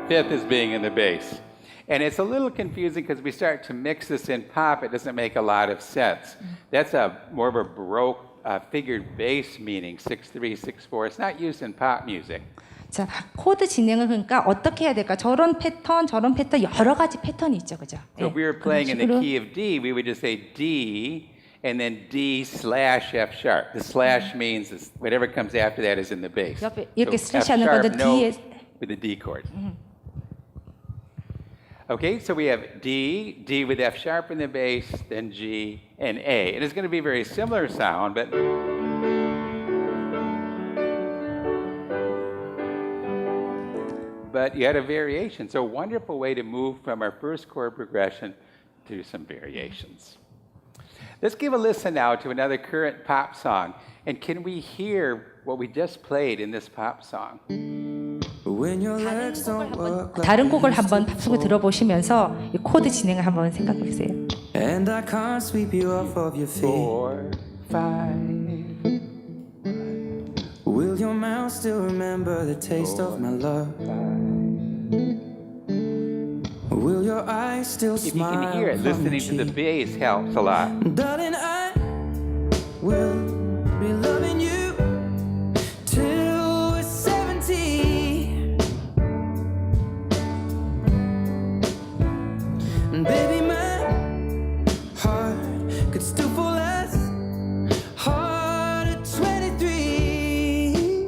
fifth is being in the bass. And it's a little confusing because we start to mix this in pop, it doesn't make a lot of sense. That's more of a Baroque figured bass meaning, 6-3, 6-4. It's not used in pop music. 자, 코드 진행을 그러니까 어떻게 해야 될까? 저런 패턴 여러 가지 패턴이 있죠, 그죠? So if we were playing in the key of D, we would just say D and then D/F sharp. The slash means whatever comes after that is in the bass. 옆에 이렇게 So F 슬래시하는 건데 sharp note D에 with the D chord. Okay, so we have D, D with F sharp in the bass, then G and A. And it's going to be a very similar sound, but you had a variation. So a wonderful way to move from our first chord progression to some variations. Let's give a listen now to another current pop song. And can we hear what we just played in this pop song? 다른 곡을 한번 팝송을 들어보시면서 이 코드 진행을 한번 생각해 보세요. And I can't sweep you off of your feet. 4, 5. Will your mouth still remember the taste of my love? Will your eyes still If you smile? can hear it, listening to the bass helps a lot. Darling, I will be loving you till we're 70. And baby, my heart could still fall as hard at 23.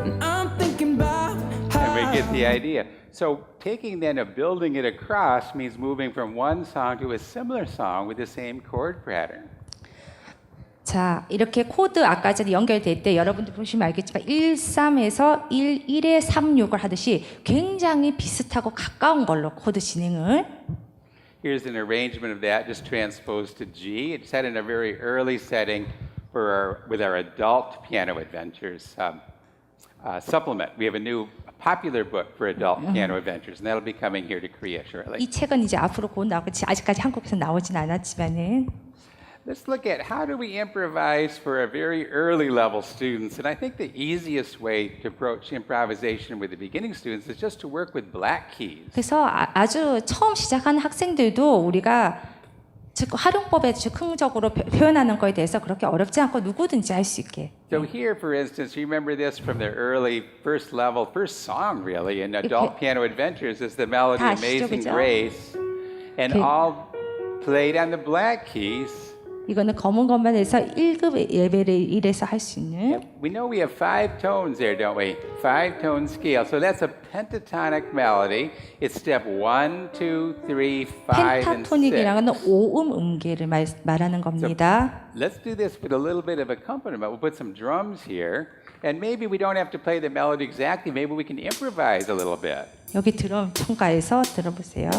And I'm thinking about how And we get the idea. So taking then and building it across means moving from one song to a similar song with the same chord pattern. 자, 이렇게 코드 아까 전에 연결될 때 여러분들 보시면 알겠지만 1-3에서 1-1에 3-6을 하듯이 굉장히 비슷하고 가까운 걸로 코드 진행을. Here's an arrangement of that just transposed to G. It's set in a very early setting with our adult piano adventures supplement. We have a new popular book for adult piano adventures, and that'll be coming here to Korea shortly. 이 책은 이제 앞으로 곧 나오겠지. 아직까지 한국에서 나오진 않았지만은. Let's look at how do we improvise for our very early level students. And I think the easiest way to approach improvisation with the beginning students is just to work with black keys. 그래서 아주 처음 시작하는 학생들도 우리가 즉 활용법에 즉흥적으로 표현하는 거에 대해서 그렇게 어렵지 않고 누구든지 할 수 있게. So here, for instance, you remember this from the early first song really in Adult Piano Adventures is the melody 다 아시죠, Amazing 그죠? Grace, and all played on the black keys. 이거는 검은 것만 해서 1급 레벨을 1에서 할 수 있는. We know we have 5 tones there, don't we? 5-tone scale. So that's a pentatonic melody. It's step 1, 2, 3, 5, and 6. 펜타토닉이라는 5음 음계를 말하는 겁니다. Let's do this with a little bit of accompaniment. We'll put some drums here, and maybe we don't have to play the melody exactly. Maybe we can improvise a little bit. 여기 드럼 첨가해서 들어보세요.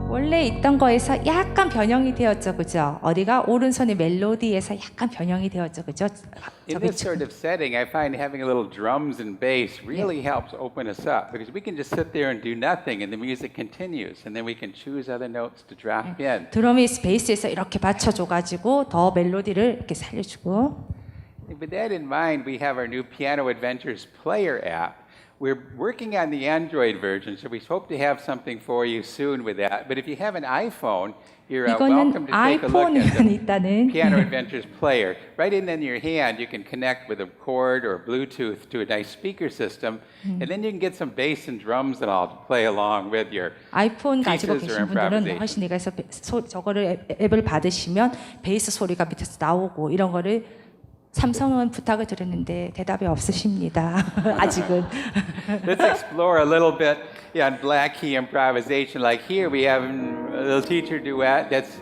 원래 있던 거에서 약간 변형이 되었죠, 그죠? 어디가 오른손의 멜로디에서 약간 변형이 되었죠, 그죠? In this sort of setting, I find having a little drums and bass really helps open us up because we can just sit there and do nothing and the music continues and then we can choose other notes to drop in. 드럼이 베이스에서 이렇게 받쳐줘가지고 더 멜로디를 이렇게 살려주고. With that in mind, we have our new Piano Adventures player app, We're working on the Android version, so we hope to have something for you soon with that. But if you have an iPhone, you're welcome 이거는 to take a look at 아이폰에만 the 있다는 Piano Adventures player. Right in your hand, you can connect with a cord or Bluetooth to a nice speaker system, and then you can get some bass and drums and all to play along with your 아이폰 가지고 pieces or 계신 분들은 improvisation. 훨씬 내가서 저거를 앱을 받으시면 베이스 소리가 밑에서 나오고 이런 거를 삼성은 부탁을 드렸는데 대답이 없으십니다. 아직은. Let's explore a little bit on black key improvisation. Like here, we have a little teacher duet that's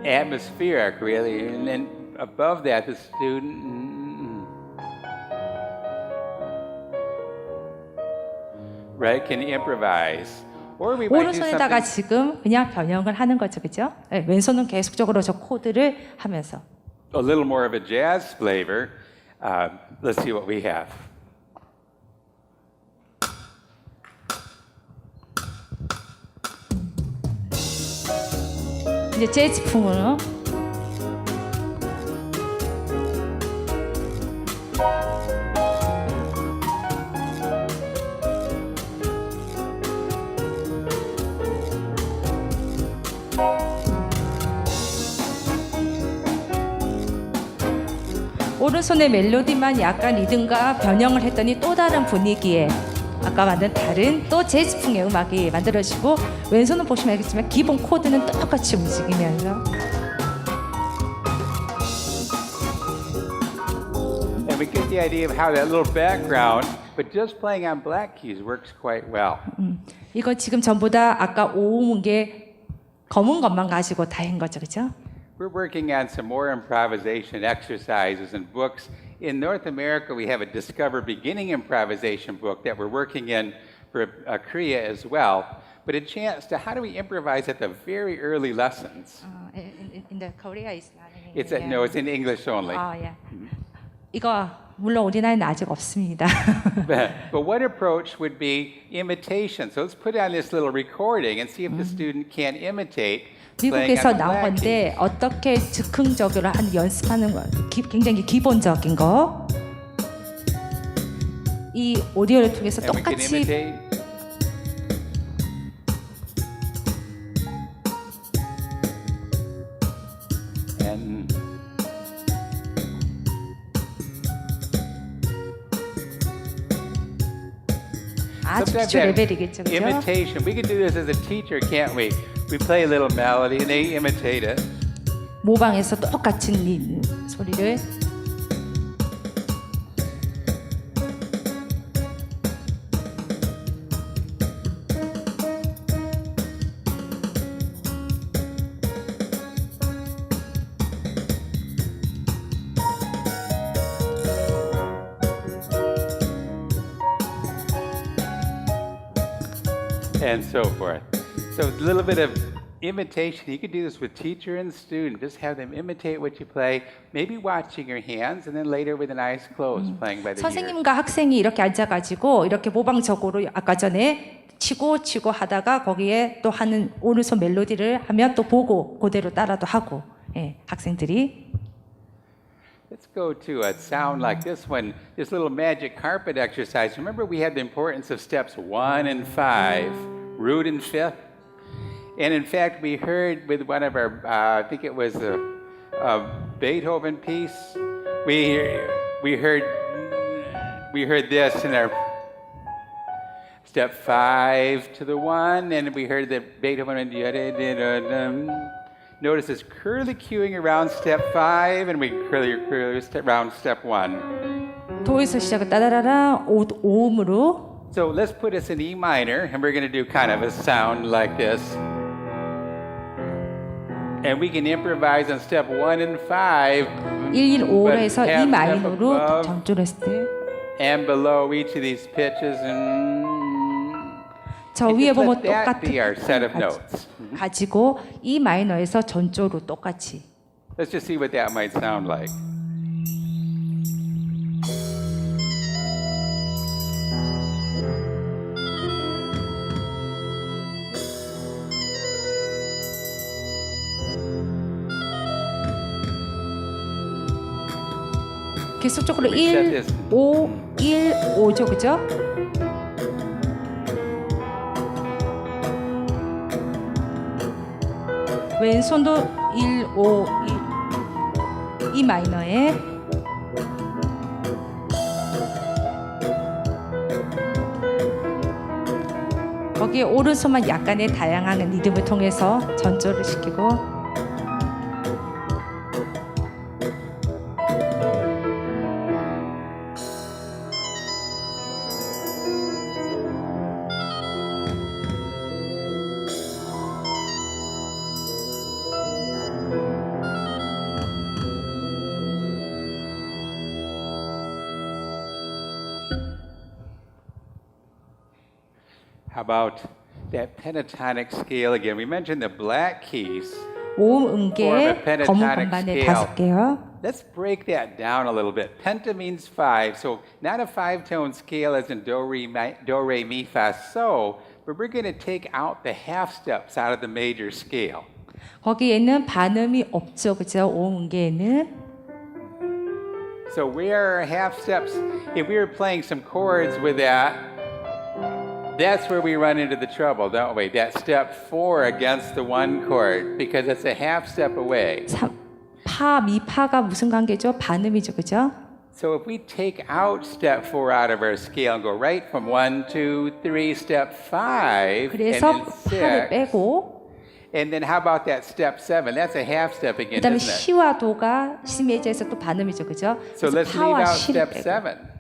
atmospheric, really. And then above that, the student, right, can improvise. Or we might do 오른손에다가 something. 지금 그냥 변형을 하는 거죠, 그죠? 네, 왼손은 계속적으로 저 코드를 하면서. A little more of a jazz flavor. Let's see what we have. 이제 재즈풍으로. 오른손의 멜로디만 약간 리듬과 변형을 했더니 또 다른 분위기에 아까 만든 다른 또 재즈풍의 음악이 만들어지고 왼손은 보시면 알겠지만 기본 코드는 똑같이 움직이면서 And we get the idea of how that little background, but just playing on black keys works quite well. 이거 지금 전부 다 아까 오은 게 검은 것만 가지고 다 한 거죠, 그렇죠? We're working on some more improvisation exercises and books. In North America, we have a Discover Beginning improvisation book that we're working in for Korea as well. But a chance to how do we improvise at the very early lessons? In the Korea is not in It's no, it's in English only. 예. 이거 물론 우리나라에는 아직 없습니다. But one approach would be imitation. So let's put on this little recording and see if the student can imitate. 미국에서 나온 건데 어떻게 즉흥적으로 연습하는 거 굉장히 기본적인 거. 이 오디오를 통해서 똑같이 아주 기초 레벨이겠죠, 그죠? Imitation. We can do this as a teacher, can't we? We play a little melody and they imitate it. 모방해서 똑같은 소리를. And so forth. So a little bit of imitation. You could do this with teacher and student. Just have them imitate what you play, maybe watching your hands, and then later with an eyes closed, playing by the ear. 선생님과 학생이 이렇게 앉아가지고 이렇게 모방적으로 아까 전에 치고 하다가 거기에 또 하는 오른손 멜로디를 하면 또 보고 그대로 따라도 하고 학생들이. Let's go to a sound like this one, this little magic carpet exercise. Remember we had the importance of steps 1 and 5, root and fifth? And in fact, we heard with one of our, I think it was a Beethoven piece, we heard this in our step 5 to the 1, and we heard that Beethoven, notice this curly cueing around step 5, and we curly around step 1. 도에서 시작을 따다라라 오음으로. So let's put this in E minor, and we're going to do kind of a sound like this. And we can improvise on step 1 and 5. 1, 5로 해서 have E step 마이너로 above 전조를 했을 때. and below each of these pitches, and 저 and 위에 just 보면 let that 똑같은 be our set of notes. 가지고 E 마이너에서 전조로 똑같이. Let's just see what that might sound like. 계속적으로 We set 1, this. 5, 1, 5죠, 그죠? 왼손도 1, 5, 1, E 마이너에 거기에 오른손만 약간의 다양한 리듬을 통해서 전조를 시키고 How about that pentatonic scale again? We mentioned the black keys. 오음 음계 pentatonic 검은 건반에 scale. 5개요. Let's break that down a little bit. Penta means 5, so not a 5-tone scale as in do, re, mi, fa, so, but we're going to take out the half steps out of the major scale. 거기에는 반음이 없죠, 그죠? 오음 음계에는. So where are half steps? If we were playing some chords with that, that's where we run into the trouble, don't we? That step 4 against the 1 chord, because it's a half step away. 파, 미, 파가 무슨 관계죠? 반음이죠, 그죠? So if we take out step 4 out of our scale and go right from 1, 2, 3, step 5, and 그래서 then 파를 6, 빼고 and then how about that step 7? That's a half step again, 그다음에 isn't it? 시와 도가 시 메이저에서 또 반음이죠, 그죠? So 그래서 let's leave 파와 out 시를 step 빼고 7.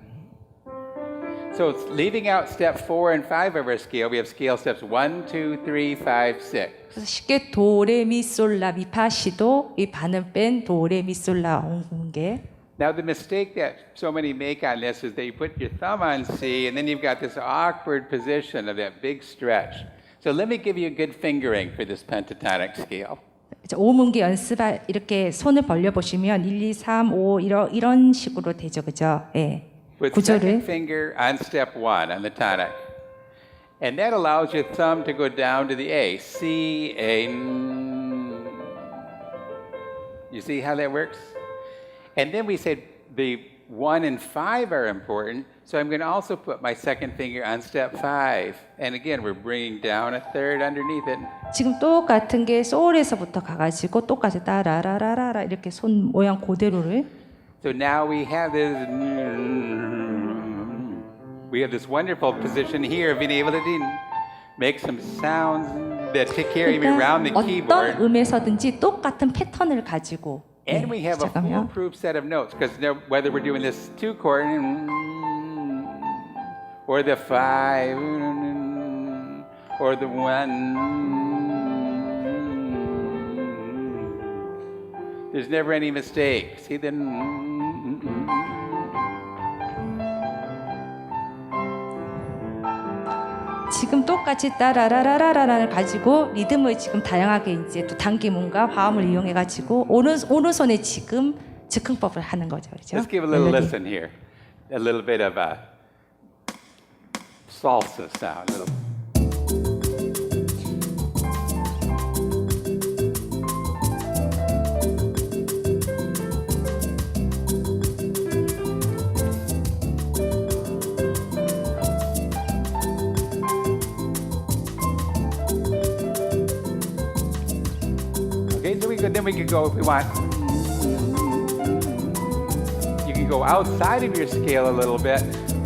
So it's leaving out step 4 and 5 of our scale, we have scale steps 1, 2, 3, 5, 6. 그래서 쉽게 도레미솔라 미파 시도 이 반음 뺀 도레미솔라 온게. Now the mistake that so many make on this is that you put your thumb on C and then you've got this awkward position of that big stretch. So let me give you a good fingering for this pentatonic scale. 오음음계 연습 이렇게 손을 벌려 보시면 1, 2, 3, 5 이런 식으로 되죠, 그죠? 예. With 구조를 second finger on step 1 on the tonic. And that allows your thumb to go down to the A. C, A. You see how that works? And then we said the 1 and 5 are important, so I'm going to also put my second finger on step 5. And again, we're bringing down a third underneath it. 지금 똑같은 게 소울에서부터 가가지고 똑같이 따라라라라 이렇게 손 모양 그대로를. So now we have this wonderful position here of being able to make some sounds that take care of you around the 어떤 keyboard. 음에서든지 똑같은 패턴을 가지고. And we have a 시작하면 foolproof set of notes because whether we're doing this 2 chord or the 5 or the 1, there's never any mistake. See the 지금 똑같이 따라라라라라를 가지고 리듬을 지금 다양하게 이제 또 단기문과 화음을 이용해 가지고 오른손에 지금 즉흥법을 하는 거죠, 그렇죠? Let's give a little 멜로디. listen here. A little bit of a salsa sound. A little. Okay, so then we can go if we want. You can go outside of your scale a little bit,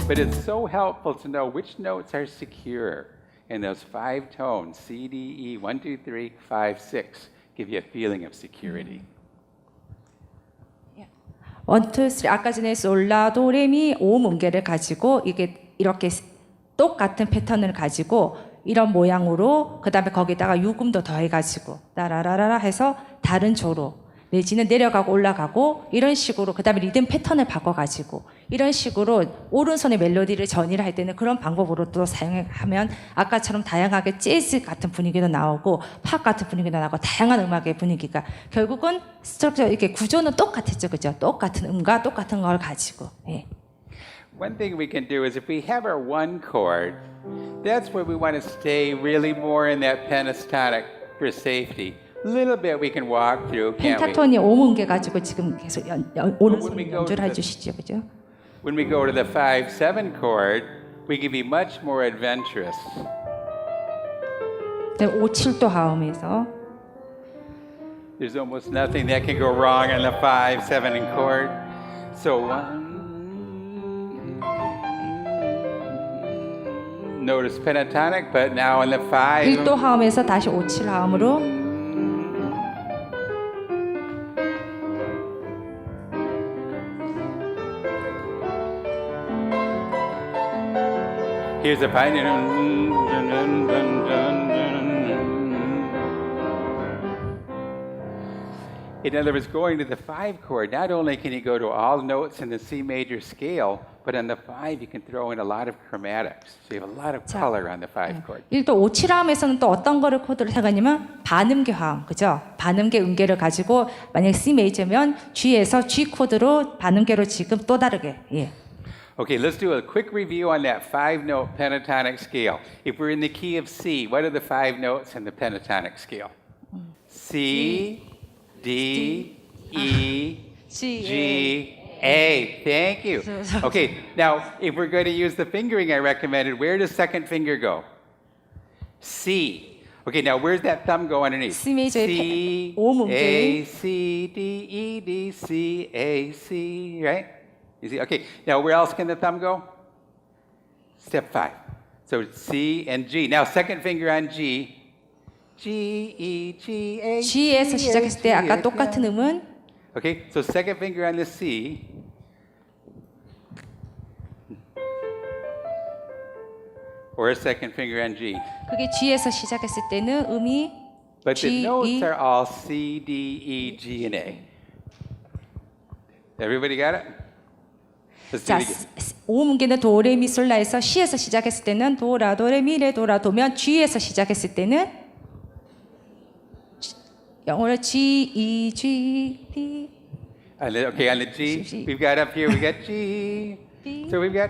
but it's so helpful to know which notes are secure. And those 5 tones, C, D, E, 1, 2, 3, 5, 6, give you a feeling of security. 1, 2, 3 아까 전에 솔라 도레미 오음 음계를 가지고 이게 이렇게 똑같은 패턴을 가지고 이런 모양으로 그다음에 거기다가 유금도 더해가지고 따라라라라 해서 다른 조로 내지는 내려가고 올라가고 이런 식으로 그다음에 리듬 패턴을 바꿔가지고 이런 식으로 오른손의 멜로디를 전이를 할 때는 그런 방법으로 또 사용하면 아까처럼 다양하게 재즈 같은 분위기도 나오고 팝 같은 분위기도 나오고 다양한 음악의 분위기가 결국은 스트럭처 이렇게 구조는 똑같았죠, 그죠? 똑같은 음과 똑같은 걸 가지고. 예. One thing we can do is if we have our 1 chord, that's where we want to stay really more in that pentatonic for safety. little bit we can walk through, can't we? 펜타톤이 5문계 가지고 지금 계속 오른손 When we go 연주를 to the- 해주시죠, 그죠? When we go to the 5-7 chord, we can be much more adventurous. 5, 7도 하음에서 There's almost nothing that can go wrong in the 5-7 chord. So notice pentatonic, but now in the 5. 1도 하음에서 다시 5, 7 하음으로 Here's a pine. In other words, going to the 5 chord, not only can you go to all notes in the C major scale, but on the 5 you can throw in a lot of chromatics. So you have a lot of color on the 5 chord. 1도 5, 7 하음에서는 또 어떤 거를 코드를 사용하냐면 반음계 화음, 그죠? 반음계 음계를 가지고 만약 C 메이저면 G에서 G 코드로 반음계로 지금 또 다르게 예. Okay, let's do a quick review on that 5-note pentatonic scale. If we're in the key of C, what are the 5 notes in the pentatonic scale? C, D, E, G, A. Thank you. Okay, now if we're going to use the fingering I recommended, where does second finger go? C. Okay, now where's that thumb go underneath? C major C, 오음음계. A, C, D, E, D, C, A, C, right? You see? Okay, now where else can the thumb go? Step 5. So C and G. Now second finger on G. G, E, G, A, G에서 C, 시작했을 때 A, 아까 G, 똑같은 음은 Okay, so second finger on the C. Or a second finger on G. 그게 G에서 시작했을 때는 음이 But the G, notes E are all C, D, E, G, and A. Everybody got it? Let's do 자, it again. 오음계는 도레미솔라에서 C에서 시작했을 때는 도라 도레미레 도라 도면 G에서 시작했을 때는 영어로 G, E, G, D Okay, on the G, G. we've got up here, we got G. B. So we've got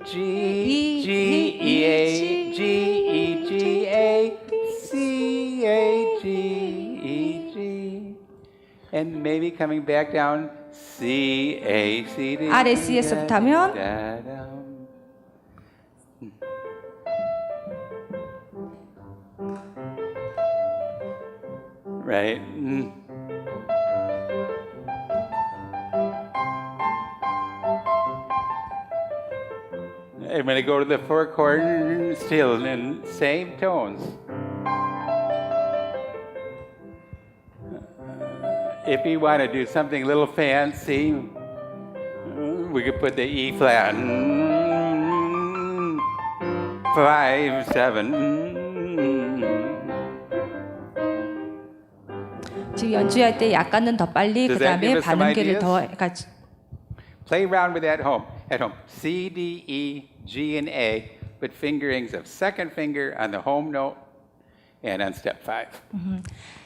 G, E, G, E, A, G, G, E, G, A, C, A, G, E, G. And maybe coming back down, C, A, C, D. 아래 C에서부터 하면 Da, da. Right. I'm going to go to the 4 chord still in same tones. If you want to do something a little fancy, we could put the E flat. 5, 7. 지금 연주할 때 약간은 더 빨리 Does that give 그다음에 us some 반음계를 더 ideas? 해가지고 Play around with that at home. C, D, E, G, and A, with fingerings of second finger on the home note and on step 5.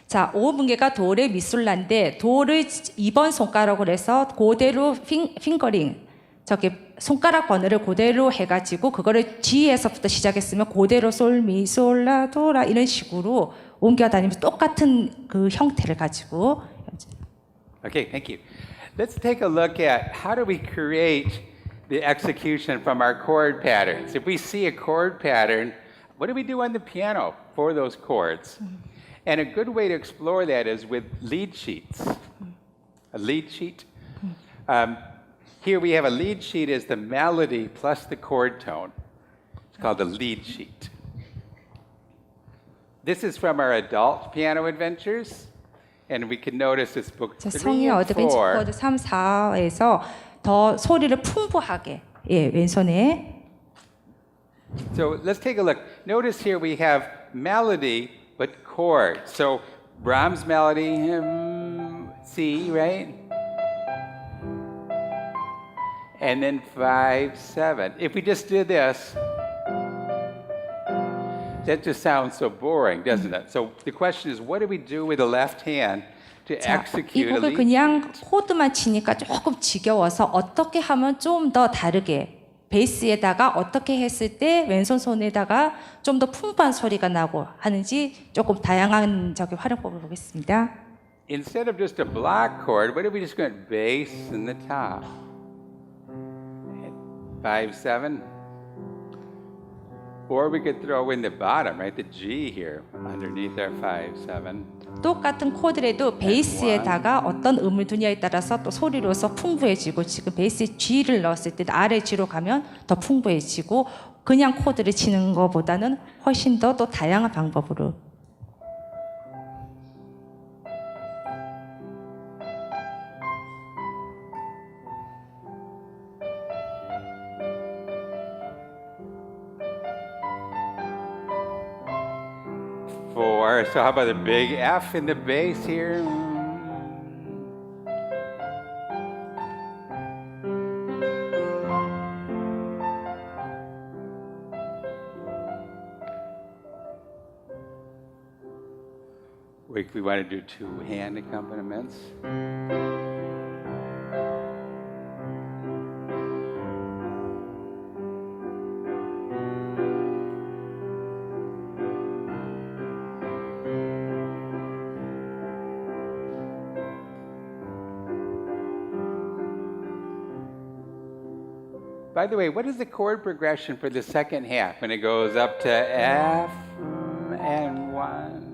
자, 5분계가 도레 미솔라인데 도를 2번 손가락으로 해서 그대로 핑거링 저기 손가락 번호를 그대로 해가지고 그거를 G에서부터 시작했으면 그대로 솔미솔라 도라 이런 식으로 옮겨다니면서 똑같은 그 형태를 가지고 Okay, thank you. Let's take a look at how do we create the execution from our chord patterns. If we see a chord pattern, what do we do on the piano for those chords? And a good way to explore that is with lead sheets. A lead sheet. Here we have a lead sheet as the melody plus the chord tone. It's called the lead sheet. This is from our adult piano adventures. And we can notice it's book 3 성의 and 어드벤처 4. 코드 3, 4에서 더 소리를 풍부하게 예, 왼손에 So let's take a look. Notice here we have melody but chord. So Brahms melody, C, right? And then 5, 7. If we just did this, that just sounds so boring, doesn't it? So the question is, what do we do with the left hand to 자, 이 execute a 곡을 lead? 그냥 코드만 치니까 조금 지겨워서 어떻게 하면 좀 더 다르게 베이스에다가 어떻게 했을 때 왼손 손에다가 좀 더 풍부한 소리가 나고 하는지 조금 다양한 활용법을 보겠습니다. Instead of just a block chord, what if we just went bass in the top? 5, 7. Or we could throw in the bottom, right? The G here underneath our 5, 7. 똑같은 코드라도 베이스에다가 어떤 음을 두냐에 따라서 또 소리로서 풍부해지고 지금 베이스에 G를 넣었을 때 아래 G로 가면 더 풍부해지고 그냥 코드를 치는 것보다는 훨씬 더 또 다양한 방법으로. So how about the big F in the bass here? We want to do two hand accompaniments. By the way, what is the chord progression for the second half when it goes up to F and 1?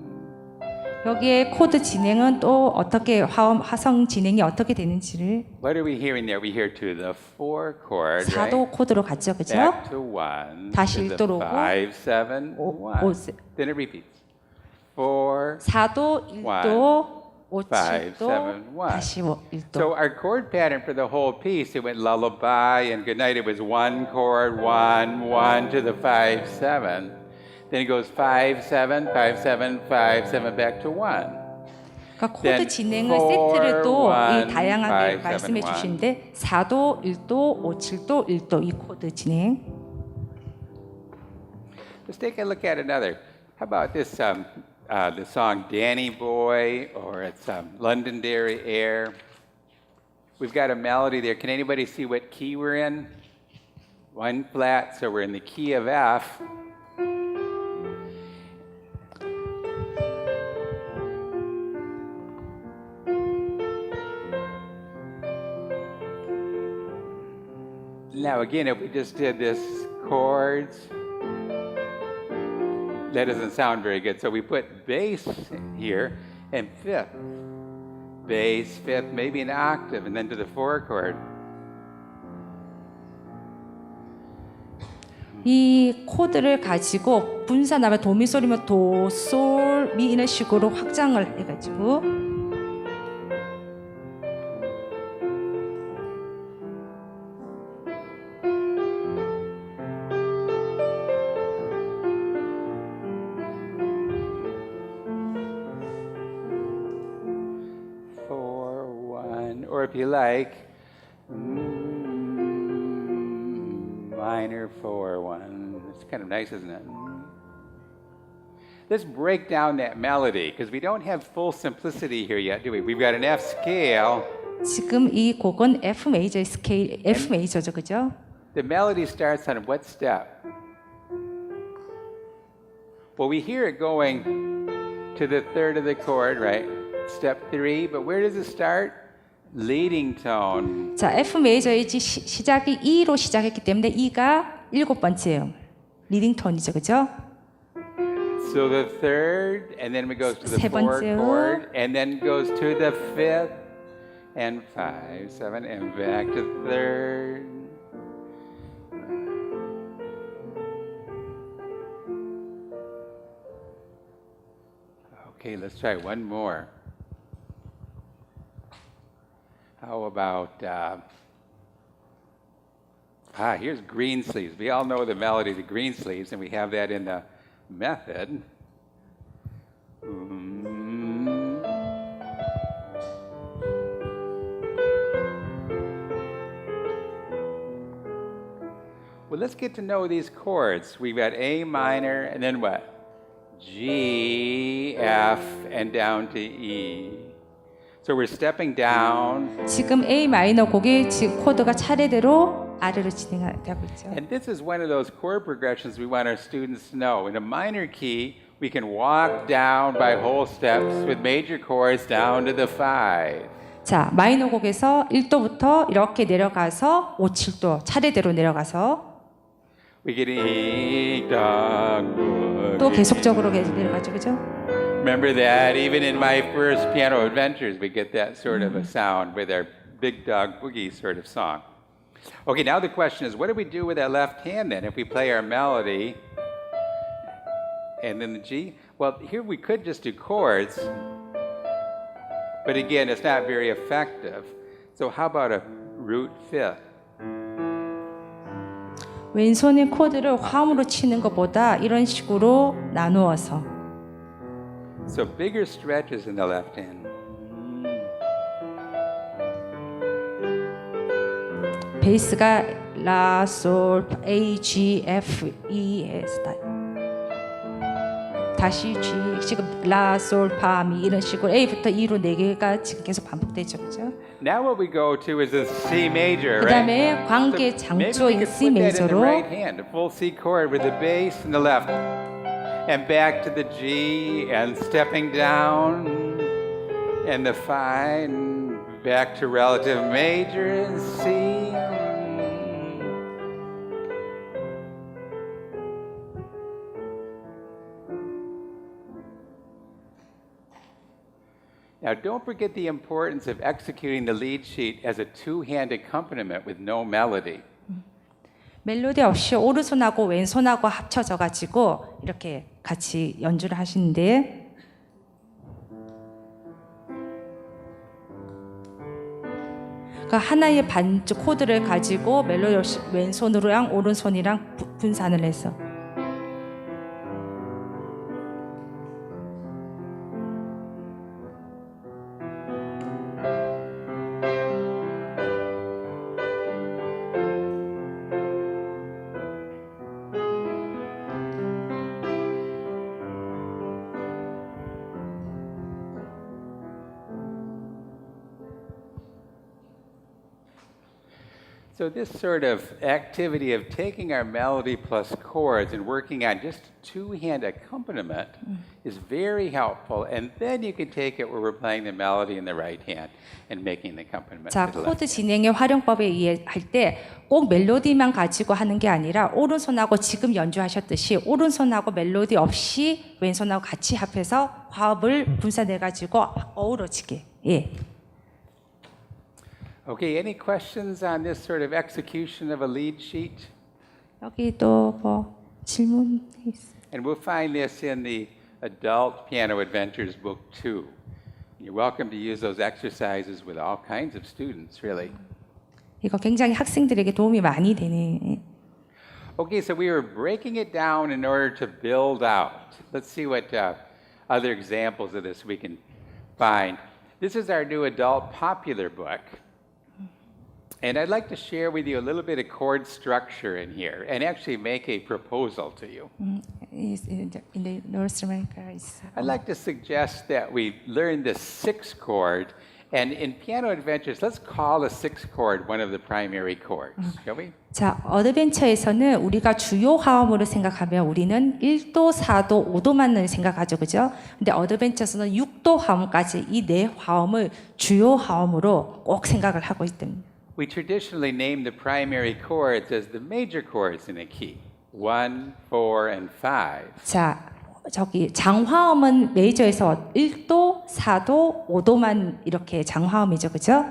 여기에 코드 진행은 또 어떻게 화성 진행이 어떻게 되는지를. What are we hearing there? We hear to the 4 chord, 사도 right? 코드로 갔죠, 그죠? Back to 1. 다시 to the 1도로 5, 7, 1. Then it repeats. 4. 사도 1도, 5, 5, 7, 7도, 1. 다시 1도. So our chord pattern for the whole piece, it went lullaby and goodnight. It was 1 chord, 1, 1 to the 5, 7. Then it goes 5, 7, 5, 7, 5, 7 back to 1. 그러니까 코드 진행을 세트를 또 이 다양하게 5, 7, 말씀해 1. 주시는데 4도, 1도, 5, 7도, 1도 이 코드 진행. Let's take a look at another. How about this, the song Danny Boy, or it's Londonderry Air. We've got a melody there. Can anybody see what key we're in? 1 flat, so we're in the key of F. Now again, if we just did this chords, that doesn't sound very good. So we put bass here and 5th. Bass, 5th, maybe an octave, and then to the 4 chord. 이 코드를 가지고 분산하면 도미솔이면 도, 솔, 미 이런 식으로 확장을 해가지고 Or if you like, minor 4, 1. It's kind of nice, isn't it? Let's break down that melody, because we don't have full simplicity here yet, do we? We've got an F scale. 지금 이 곡은 F 메이저 스케일, F 메이저죠, 그죠? The melody starts on what step? Well, we hear it going to the 3rd of the chord, right? Step 3, but where does it start? Leading tone. 자, F 메이저의 시작이 E로 시작했기 때문에 E가 7번째 리딩 톤이죠, 그죠? So the 3rd, and then it goes to the 세 4th 번째요. chord, and then goes to the 5th, and 5, 7, and back to 3rd. Okay, let's try one more. How about, here's green sleeves. We all know the melody of the green sleeves, and we have that in the method. Well, let's get to know these chords. We've got A minor, and then what? G, F, and down to E. So we're stepping down. 지금 A 마이너 곡의 지금 코드가 차례대로 아래로 진행되고 있죠. And this is one of those chord progressions we want our students to know. In a minor key, we can walk down by whole steps with major chords down to the 5. 자, 마이너 곡에서 1도부터 이렇게 내려가서 5, 7도 차례대로 내려가서 We get e dong 또 계속적으로 내려가죠, 그죠? Remember that even in my first piano adventures, we get that sort of a sound with our big dog boogie sort of song. Okay, now the question is, what do we do with that left hand then? If we play our melody and then the G, well, here we could just do chords, but again, it's not very effective. So how about a root fifth? 왼손의 코드를 화음으로 치는 것보다 이런 식으로 나누어서 So bigger stretches in the left hand. 베이스가 라, 솔, A, G, F, E, S 다시 G, 지금 라, 솔, 파, 미 이런 식으로 A부터 E로 4개가 지금 계속 반복되죠, 그죠? Now what we go to is a C major, 그 right? 다음에 관계 Maybe we 장조인 could C put that in the 메이저로 right hand, a full C chord with the bass in the left, and back to the G, and stepping down, and the 5, and back to relative major and C. Now, don't forget the importance of executing the lead sheet as a two-hand accompaniment with no melody. 멜로디 없이 오른손하고 왼손하고 합쳐져 가지고 이렇게 같이 연주를 하시는데 그 하나의 반주 코드를 가지고 멜로디 없이 왼손으로랑 오른손이랑 분산을 해서 So this sort of activity of taking our melody plus chords and working on just two-hand accompaniment is very helpful. And then you can take it where we're playing the melody in the right hand and making the accompaniment 자, with the 코드 left. 진행의 활용법에 의해 할 때 꼭 멜로디만 가지고 하는 게 아니라 오른손하고 지금 연주하셨듯이 오른손하고 멜로디 없이 왼손하고 같이 합해서 화음을 분산해 가지고 어우러지게. 예. Okay, any questions on this sort of execution of a lead sheet? 여기 또 뭐 질문 있어요? And we'll find this in the Adult Piano Adventures Book 2. You're welcome to use those exercises with all kinds of students, really. 이거 굉장히 학생들에게 도움이 많이 되네. Okay, so we were breaking it down in order to build out. Let's see what other examples of this we can find. This is our new adult popular book. And I'd like to share with you a little bit of chord structure in here and actually make a proposal to you. In the North America is I'd like to suggest that we learn the 6th chord. And in Piano Adventures, let's call the 6th chord one of the primary chords, shall we? 자, 어드벤처에서는 우리가 주요 화음으로 생각하면 우리는 1도, 4도, 5도만 생각하죠. 그죠? 근데 어드벤처에서는 6도 화음까지 이 네 화음을 주요 화음으로 꼭 생각을 하고 있답니다. We traditionally name the primary chords as the major chords in a key, 1, 4, and 5. 자, 저기 장화음은 메이저에서 1도, 4도, 5도만 이렇게 장화음이죠. 그죠?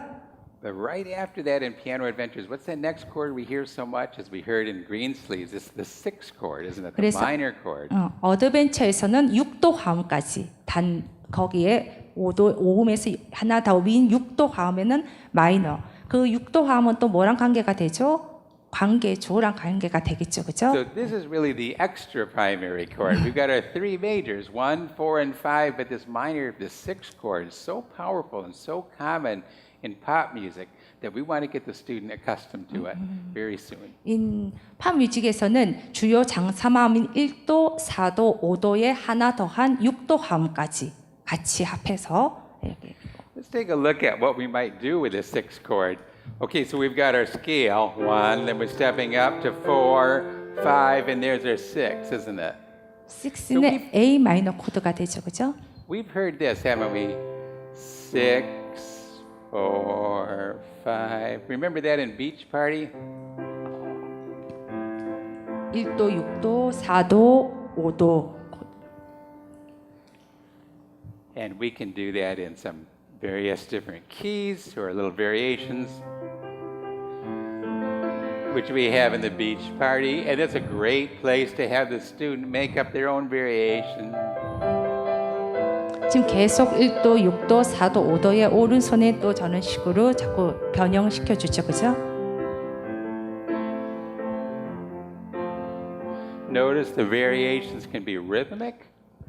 But right after that in Piano Adventures, what's that next chord we hear so much as we heard in Greensleeves? It's the 6th chord, isn't it? The 그래서 minor chord. 어드벤처에서는 6도 화음까지 단 거기에 5도 5음에서 하나 더 위인 6도 화음에는 마이너. 그 6도 화음은 또 뭐랑 관계가 되죠? 관계조랑 관계가 되겠죠. 그죠? So this is really the extra primary chord. We've got our 3 majors, 1, 4, and 5, but this minor, the 6th chord is so powerful and so common in pop music that we want to get the student accustomed to it very soon. 팝 뮤직에서는 주요 장사마음인 1도, 4도, 5도에 하나 더한 6도 화음까지 같이 합해서 이렇게. Let's take a look at what we might do with the 6th chord. Okay, so we've got our scale, 1, then we're stepping up to 4, 5, and there's our 6, isn't it? 6는 A 마이너 코드가 되죠, 그죠? We've heard this, haven't we? 6, 4, 5. Remember that in beach party? 1도, 6도, 4도, 5도. And we can do that in some various different keys or little variations, which we have in the beach party. And it's a great place to have the student make up their own variation. 지금 계속 1도, 6도, 4도, 5도의 오른손에 또 저는 식으로 자꾸 변형시켜 주죠, 그죠? Notice the variations can be rhythmic,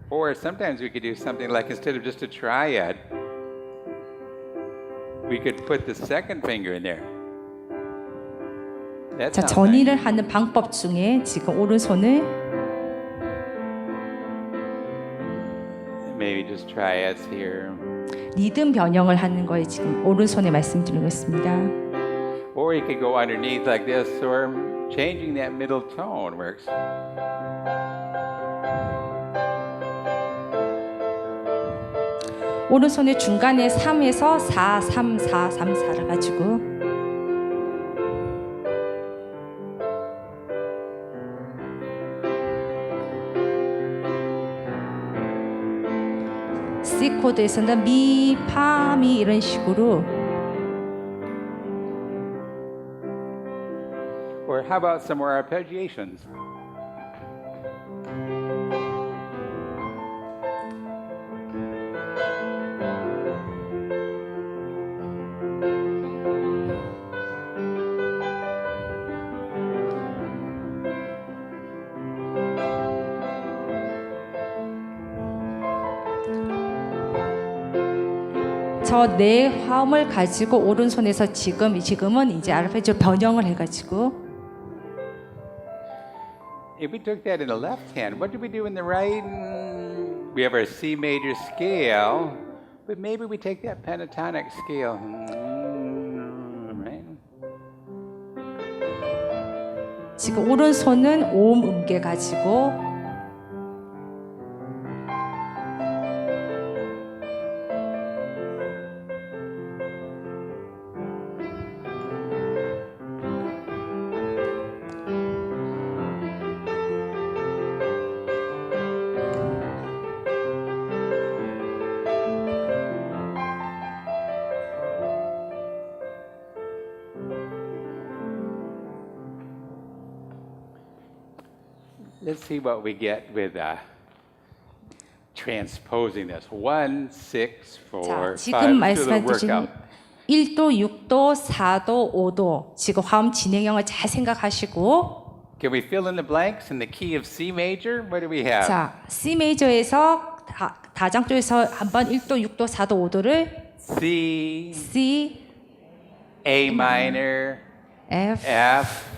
or sometimes we could do something like instead of just a triad, we could put the second finger in there. That 자, sounds 전이를 nice. 하는 방법 중에 지금 오른손을 Maybe just triads here. 리듬 변형을 하는 거에 지금 오른손에 말씀드리고 있습니다. Or you could go underneath like this, or changing that middle tone works. 오른손의 중간에 3에서 4, 3, 4, 3, 4를 가지고 C 코드에서는 미, 파, 미 이런 식으로 Or how about some more arpeggiations? 저 네 화음을 가지고 오른손에서 지금은 이제 아르페지오 변형을 해가지고 If we took that in the left hand, what do we do in the right? We have our C major scale, but maybe we take that pentatonic scale. Right? 지금 오른손은 오음 음계 가지고 Let's see what we get with transposing this. 1, 6, 4, 5. 자, 지금 Do the 말씀해 주신 workout. 1도, 6도, 4도, 5도 지금 화음 진행형을 잘 생각하시고 Can we fill in the blanks in the key of C major? What do we have? 자, C 메이저에서 다장 쪽에서 한번 1도, 6도, 4도, 5도를 C, C, A minor, F, F,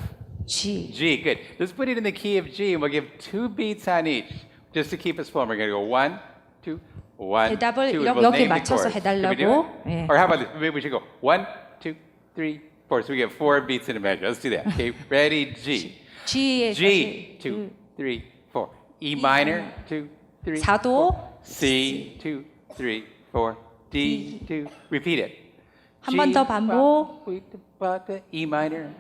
G. G. Good. Let's put it in the key of G, and we'll give 2 beats on each, just to keep us flowing. We're going to go 1, 2, 1, 2. 대답을 and we'll 여기 name the 맞춰서 chords. Can we do 해달라고. it? 예. Or how about this? Maybe we should go 1, 2, 3, 4. So we get 4 beats in a measure. Let's do that. Okay. Ready? G. G에서 G. 2, 3, 4. E minor. 2, 3, 4도 4. C. 2, 3, 4. D. 2. Repeat it. 한 번 더 반복. E minor.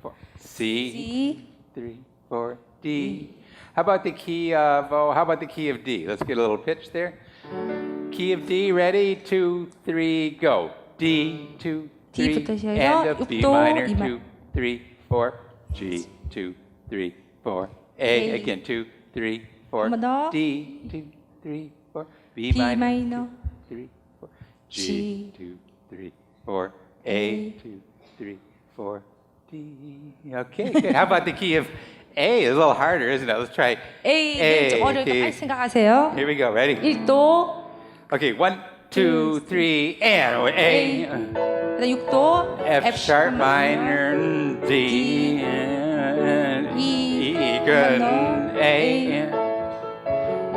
4. C. C, 3, 4, D. How about the key of how about the key of D? Let's get a little pitch there. Key of D, ready? 2, 3, go. D, 2, 3, D부터 시작해요. and a B 6도, minor. E 2, 3, 4. G, 2, 3, 4. A, again. 2, 3, 4. 한 번 더. D, 2, 3, 4. B B minor. 마이너, 2, 3, 4. G. G, 2, 3, 4. A, 2, 3, 4. D. Okay, good. How about the key of A? It's a little harder, isn't it? Let's try A는 좀 어려우니까 okay. 빨리 생각하세요. Here we go. Ready? 1도, Okay, 1, 2, 3, and A. 그다음 6도, F sharp minor, D, E, good. A.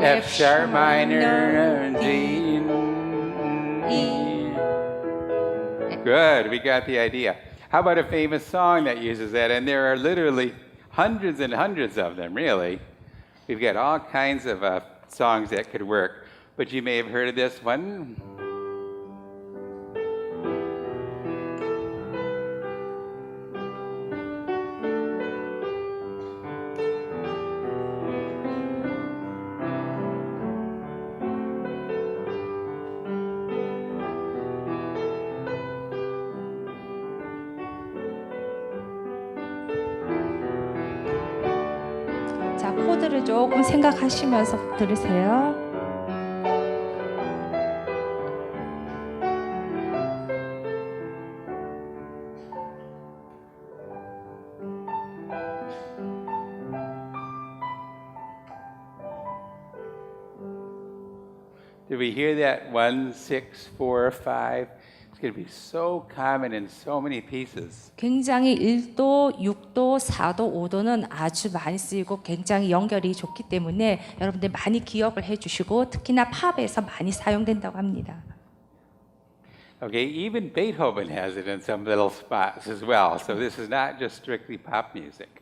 F sharp minor, D, E. Good, we got the idea. How about a famous song that uses that? And there are literally hundreds and hundreds of them, really. We've got all kinds of songs that could work. But you may have heard of this one. 자, 코드를 조금 생각하시면서 들으세요. Did we hear that 1, 6, 4, 5? It's going to be so common in so many pieces. 굉장히 1도, 6도, 4도, 5도는 아주 많이 쓰이고 굉장히 연결이 좋기 때문에 여러분들 많이 기억을 해주시고 특히나 팝에서 많이 사용된다고 합니다. Okay, even Beethoven has it in some little spots as well. So this is not just strictly pop music.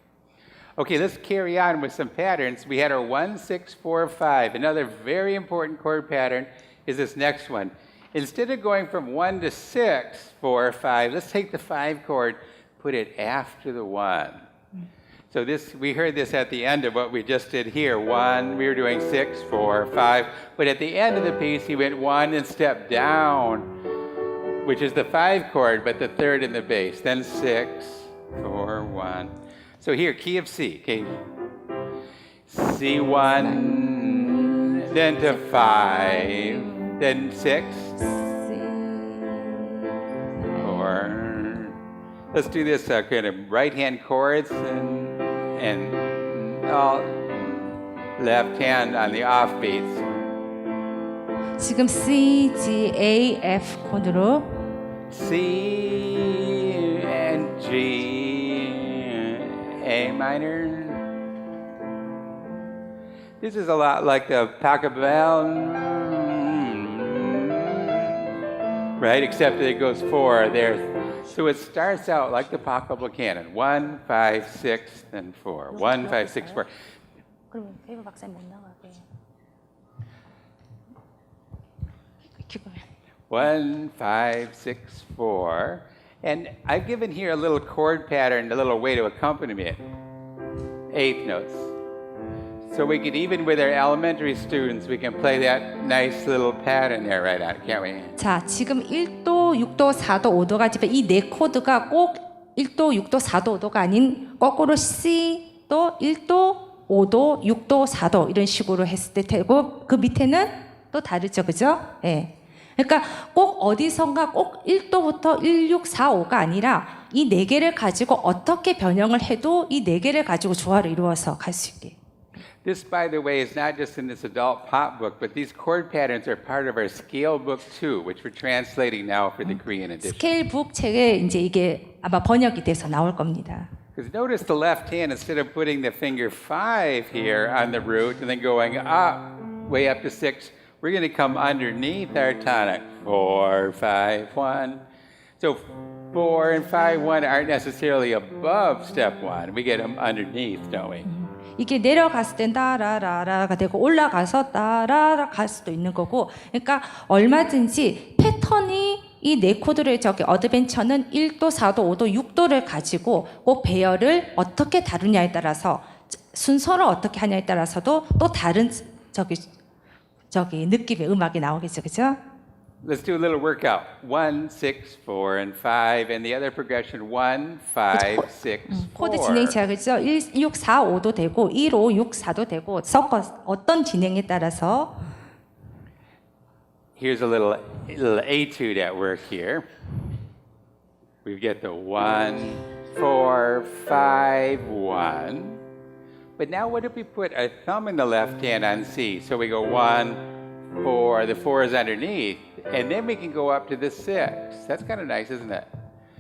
Okay, let's carry on with some patterns. We had our 1, 6, 4, 5. Another very important chord pattern is this next one. Instead of going from 1 to 6, 4, 5, let's take the 5 chord, put it after the 1. So this, we heard this at the end of what we just did here. 1, we were doing 6, 4, 5. But at the end of the piece, he went 1 and stepped down, which is the 5 chord, but the third in the bass. Then 6, 4, 1. So here, key of C. Okay. C1, then to 5, then 6, 4. Let's do this kind of right-hand chords and all left hand on the offbeats. 지금 C, G, A, F 코드로 C and G, A minor. This is a lot like the Pachelbel, right? Except that it goes 4 there. So it starts out like the Pachelbel canon. 1, 5, 6, then 4. 1, 5, 6, 4. 그럼 페이버 박사님 못 나가게. 1, 5, 6, 4. And I've given here a little chord pattern, a little way to accompany it. Eighth notes. So we could, even with our elementary students, we can play that nice little pattern there right on, can't we? 자, 지금 1도, 6도, 4도, 5도가 지금 이 네 코드가 꼭 1도, 6도, 4도, 5도가 아닌 거꾸로 C도 1도, 5도, 6도, 4도 이런 식으로 했을 때 되고 그 밑에는 또 다르죠, 그죠? 예. 그러니까 꼭 어디선가 꼭 1도부터 1, 6, 4, 5가 아니라 이 네 개를 가지고 어떻게 변형을 해도 이 네 개를 가지고 조화를 이루어서 갈 수 있게. This, by the way, is not just in this adult pop book, but these chord patterns are part of our scale book too, which we're translating now for the Korean edition. 스케일북 책에 이제 이게 아마 번역이 돼서 나올 겁니다. Because notice the left hand, instead of putting the finger 5 here on the root and then going up, way up to 6, we're going to come underneath our tonic. 4, 5, 1. So 4 and 5, 1 aren't necessarily above step 1. We get them underneath, don't we? 이게 내려갔을 땐 따라라라가 되고 올라가서 따라라 갈 수도 있는 거고, 그러니까 얼마든지 패턴이 이 네 코드를 저기 어드벤처는 1도, 4도, 5도, 6도를 가지고 꼭 배열을 어떻게 다루냐에 따라서 순서를 어떻게 하냐에 따라서도 또 다른 저기 느낌의 음악이 나오겠죠, 그죠? Let's do a little workout. 1, 6, 4, and 5, and the other progression 1, 5, 6, 4. 코드 진행 제약이죠. 1, 6, 4, 5도 되고 1, 5, 6, 4도 되고 섞어 어떤 진행에 따라서. Here's a little etude at work here. We get the 1, 4, 5, 1. But now what if we put a thumb in the left hand on C? So we go 1, 4, the 4 is underneath, and then we can go up to the 6. That's kind of nice, isn't it?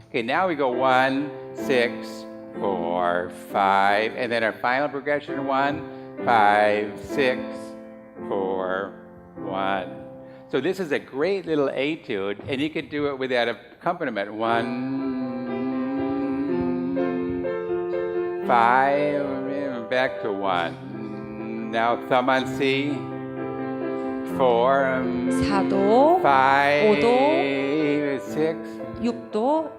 Okay, now we go 1, 6, 4, 5, and then our final progression 1, 5, 6, 4, 1. So this is a great little etude, and you could do it with that accompaniment. 1, 5, back to 1. Now thumb on C. 4, 4도, 5, 5도, 6. 6도,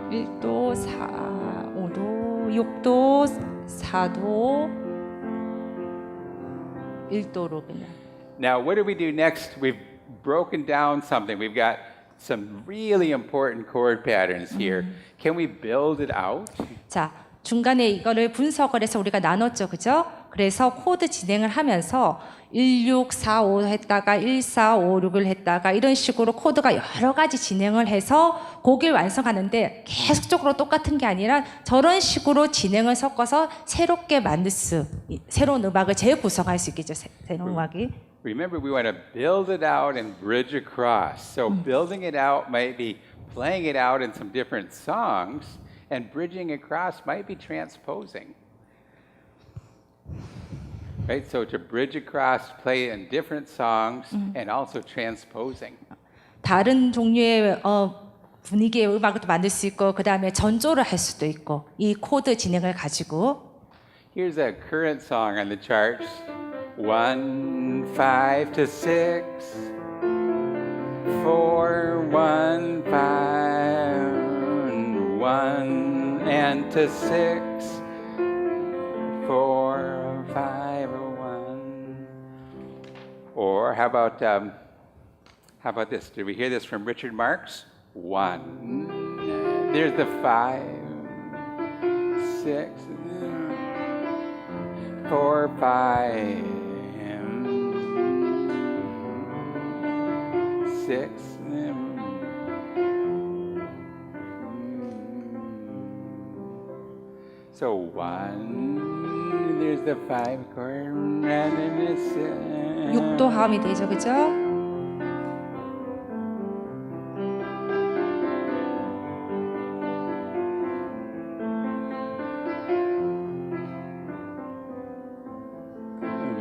일도, 4, 5도, 6도, 4도, 1도로 그냥. Now, what do we do next? We've broken down something. We've got some really important chord patterns here. Can we build it out? 자, 중간에 이거를 분석을 해서 우리가 나눴죠, 그죠? 그래서 코드 진행을 하면서 1645 했다가 1456을 했다가 이런 식으로 코드가 여러 가지 진행을 해서 곡을 완성하는데 계속적으로 똑같은 게 아니라 저런 식으로 진행을 섞어서 새롭게 만들 새로운 음악을 재구성할 수 있겠죠, 새로운 음악이. Remember, we want to build it out and bridge across. So building it out might be playing it out in some different songs, and bridging across might be transposing. Right? So to bridge across, play in different songs, and also transposing. 다른 종류의 분위기의 음악을 또 만들 수 있고 그 다음에 전조를 할 수도 있고 이 코드 진행을 가지고. Here's a current song on the charts. 1, 5 to 6, 4, 1, 5, 1 and to 6, 4, 5, 1. Or how about this? Did we hear this from Richard Marx? 1. There's the 5, 6, 4, 5. 6. So 1, there's the 5 chord, and then it's 6도 하음이 되죠, 그죠?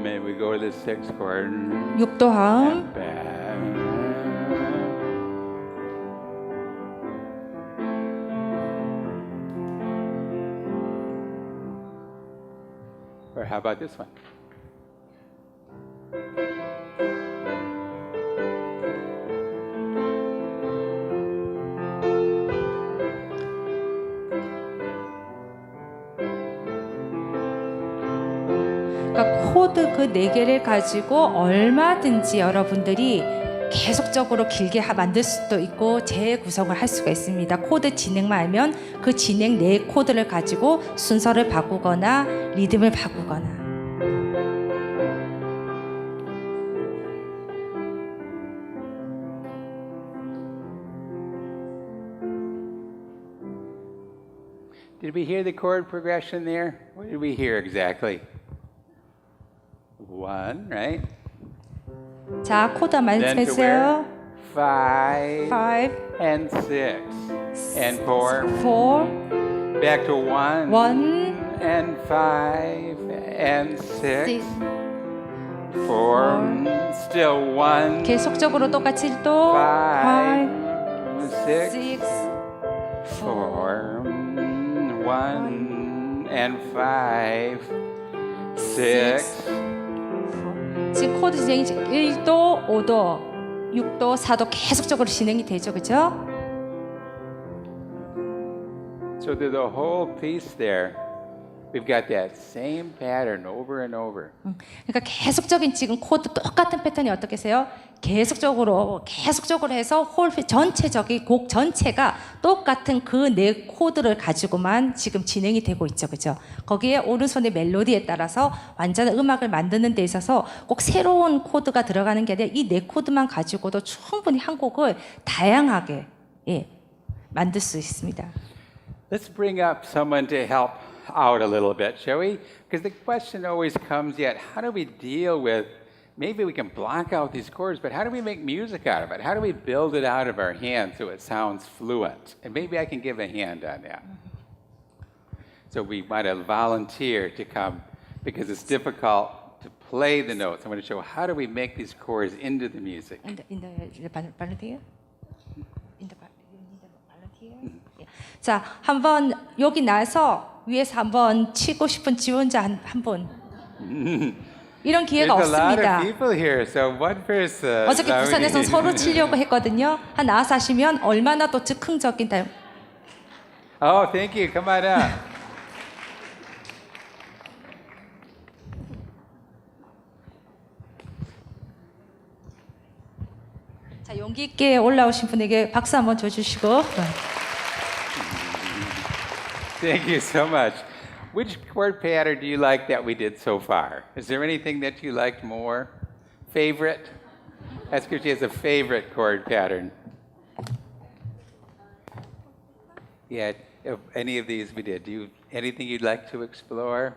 Maybe we go to the 6 chord. 6도 하음. And back. Or how about this one? 그러니까 코드 그 4개를 가지고 얼마든지 여러분들이 계속적으로 길게 만들 수도 있고 재구성을 할 수가 있습니다. 코드 진행만 알면 그 진행 4코드를 가지고 순서를 바꾸거나 리듬을 바꾸거나. Did we hear the chord progression there? What did we hear exactly? 1, right? 자, 코드 Then to 말씀해주세요. where? 5 5, and 6 and 4. 4, Back to 1 1, and 5 and 6. 6. 4, still 1. 계속적으로 똑같이 1도. 5, 6, 6, 4, 1 and 5, 6. 지금 코드 진행이 1도, 5도, 6도, 4도 계속적으로 진행이 되죠, 그죠? So through the whole piece there, we've got that same pattern over and over. 그러니까 계속적인 지금 코드 똑같은 패턴이 어떻겠어요? 계속적으로 해서 홀 전체적인 곡 전체가 똑같은 그 4코드를 가지고만 지금 진행이 되고 있죠, 그죠? 거기에 오른손의 멜로디에 따라서 완전한 음악을 만드는 데 있어서 꼭 새로운 코드가 들어가는 게 아니라 이 4코드만 가지고도 충분히 한 곡을 다양하게 만들 수 있습니다. Let's bring up someone to help out a little bit, shall we? Because the question always comes yet, how do we deal with maybe we can block out these chords, but how do we make music out of it? How do we build it out of our hands so it sounds fluent? And maybe I can give a hand on that. So we want to volunteer to come because it's difficult to play the notes. I want to show how do we make these chords into the music. In the volunteer? In the volunteer? 자, 한번 여기 나서 위에서 한번 치고 싶은 지원자 한 분. 이런 기회가 There's a lot 없습니다. of people here, so one person. 어저께 부산에서 서로 치려고 했거든요. 나와서 하시면 얼마나 또 즉흥적인 Oh, thank you. Come on up. 자, 용기 있게 올라오신 분에게 박수 한번 줘주시고. Thank you so much. Which chord pattern do you like that we did so far? Is there anything that you liked more? Favorite? Ask if she has a favorite chord pattern. Yeah, if any of these we did. Do you anything you'd like to explore?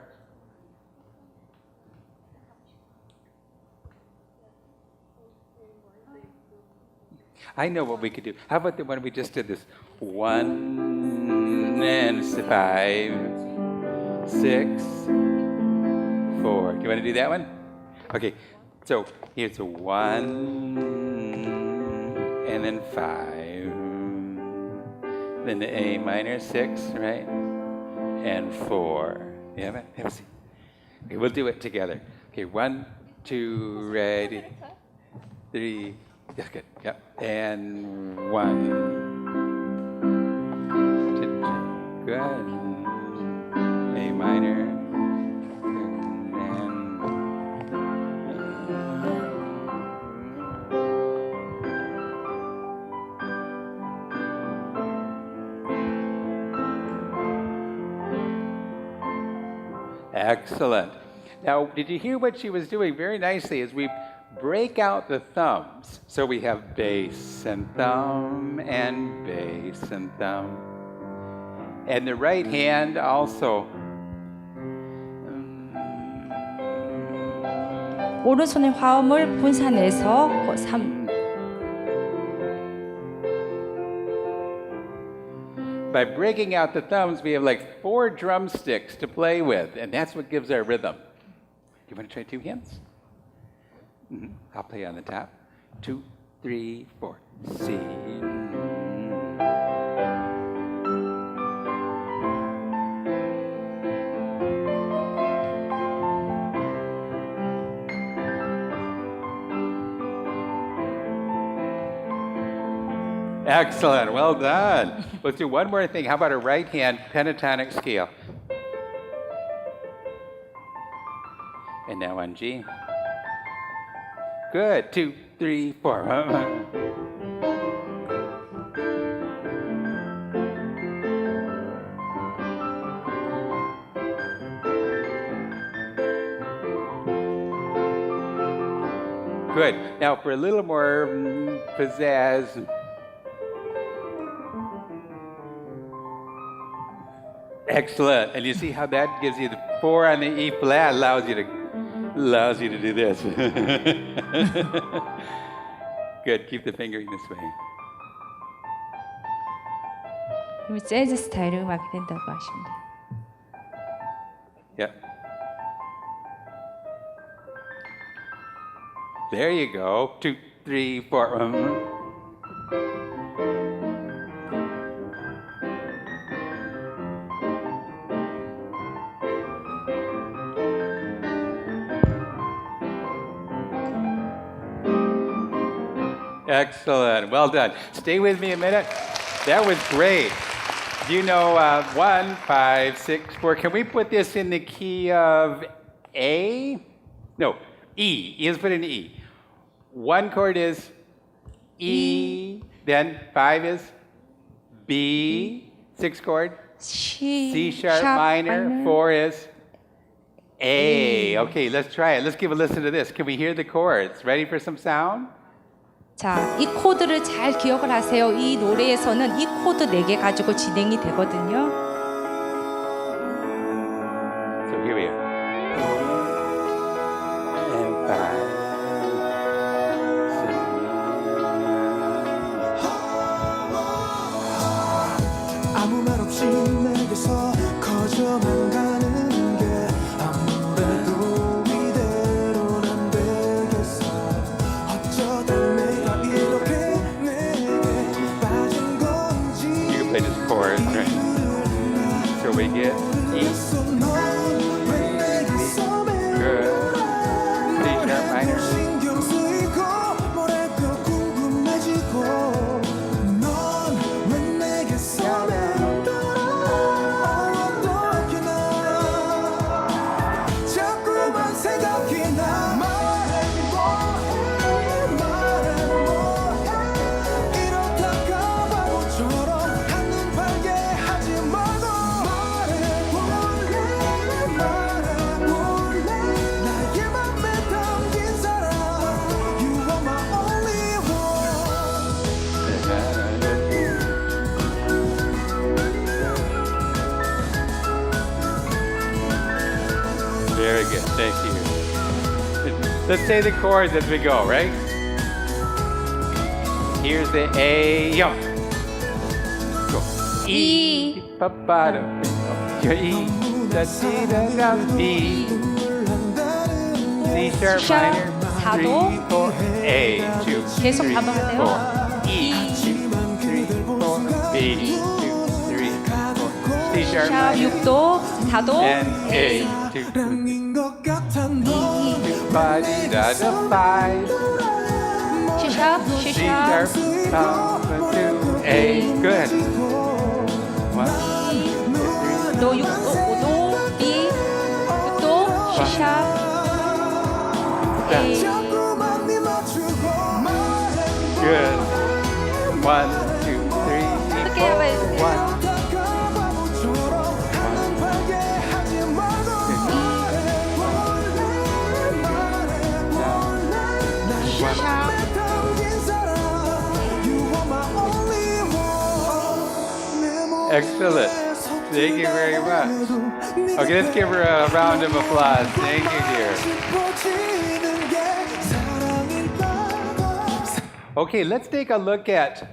I know what we could do. How about the one we just did this? 1 and 5, 6, 4. Do you want to do that one? Okay, so here's a 1 and then 5. Then the A minor 6, right? And 4. You have it? Have a seat. Okay, we'll do it together. Okay, 1, 2, ready, 3. That's good. Yep. And 1. 2, good. A minor. Excellent. Now, did you hear what she was doing very nicely as we break out the thumbs? So we have bass and thumb and bass and thumb. And the right hand also. 오른손의 화음을 분산해서 By breaking out the thumbs, we have like 4 drumsticks to play with, and that's what gives our rhythm. You want to try 2 hands? Mm-hmm. I'll play on the top. 2, 3, 4. C. Excellent. Well done. Let's do one more thing. How about a right hand pentatonic scale? And now on G. Good. 2, 3, 4. Good. Now for a little more pizzazz. Excellent. And you see how that gives you the 4 on the E flat, allows you to do this. Good. Keep the fingering this way. 재즈 스타일의 음악이 된다고 하십니다. Yep. There you go. 2, 3, 4. Excellent. Well done. Stay with me a minute. That was great. Do you know 1, 5, 6, 4? Can we put this in the key of A? No, E. Let's put it in E. 1 chord is E. Then 5 is B. 6 chord. C sharp minor. 4 is A. Okay, let's try it. Let's give a listen to this. Can we hear the chords? Ready for some sound? 자, 이 코드를 잘 기억을 하세요. 이 노래에서는 이 코드 4개 가지고 진행이 되거든요. So here we are. And 5. we get E. Good. C sharp minor. Very good, thank you. Let's say the chords as we go, right? Here's the A, yo. Go. E, pa pa da, E, da D da da B. C sharp minor, 3, 4, A, 2, 계속 3, 반복하세요. 4, E, 2, 3, 4, B, 2, 3, 4, C sharp 샵 minor, 6도, 4도, and A, 2, 3, ba di da da 5. C샵, C C샵, sharp, 2, A, good. 1, 도 6도, 5도, B, 6도, C샵, A, good. 1, 2, 3, 어떻게 4, 해봐요? 1. Excellent. Thank you very much. Okay, let's give her a round of applause. Thank you, dear. Okay, let's take a look at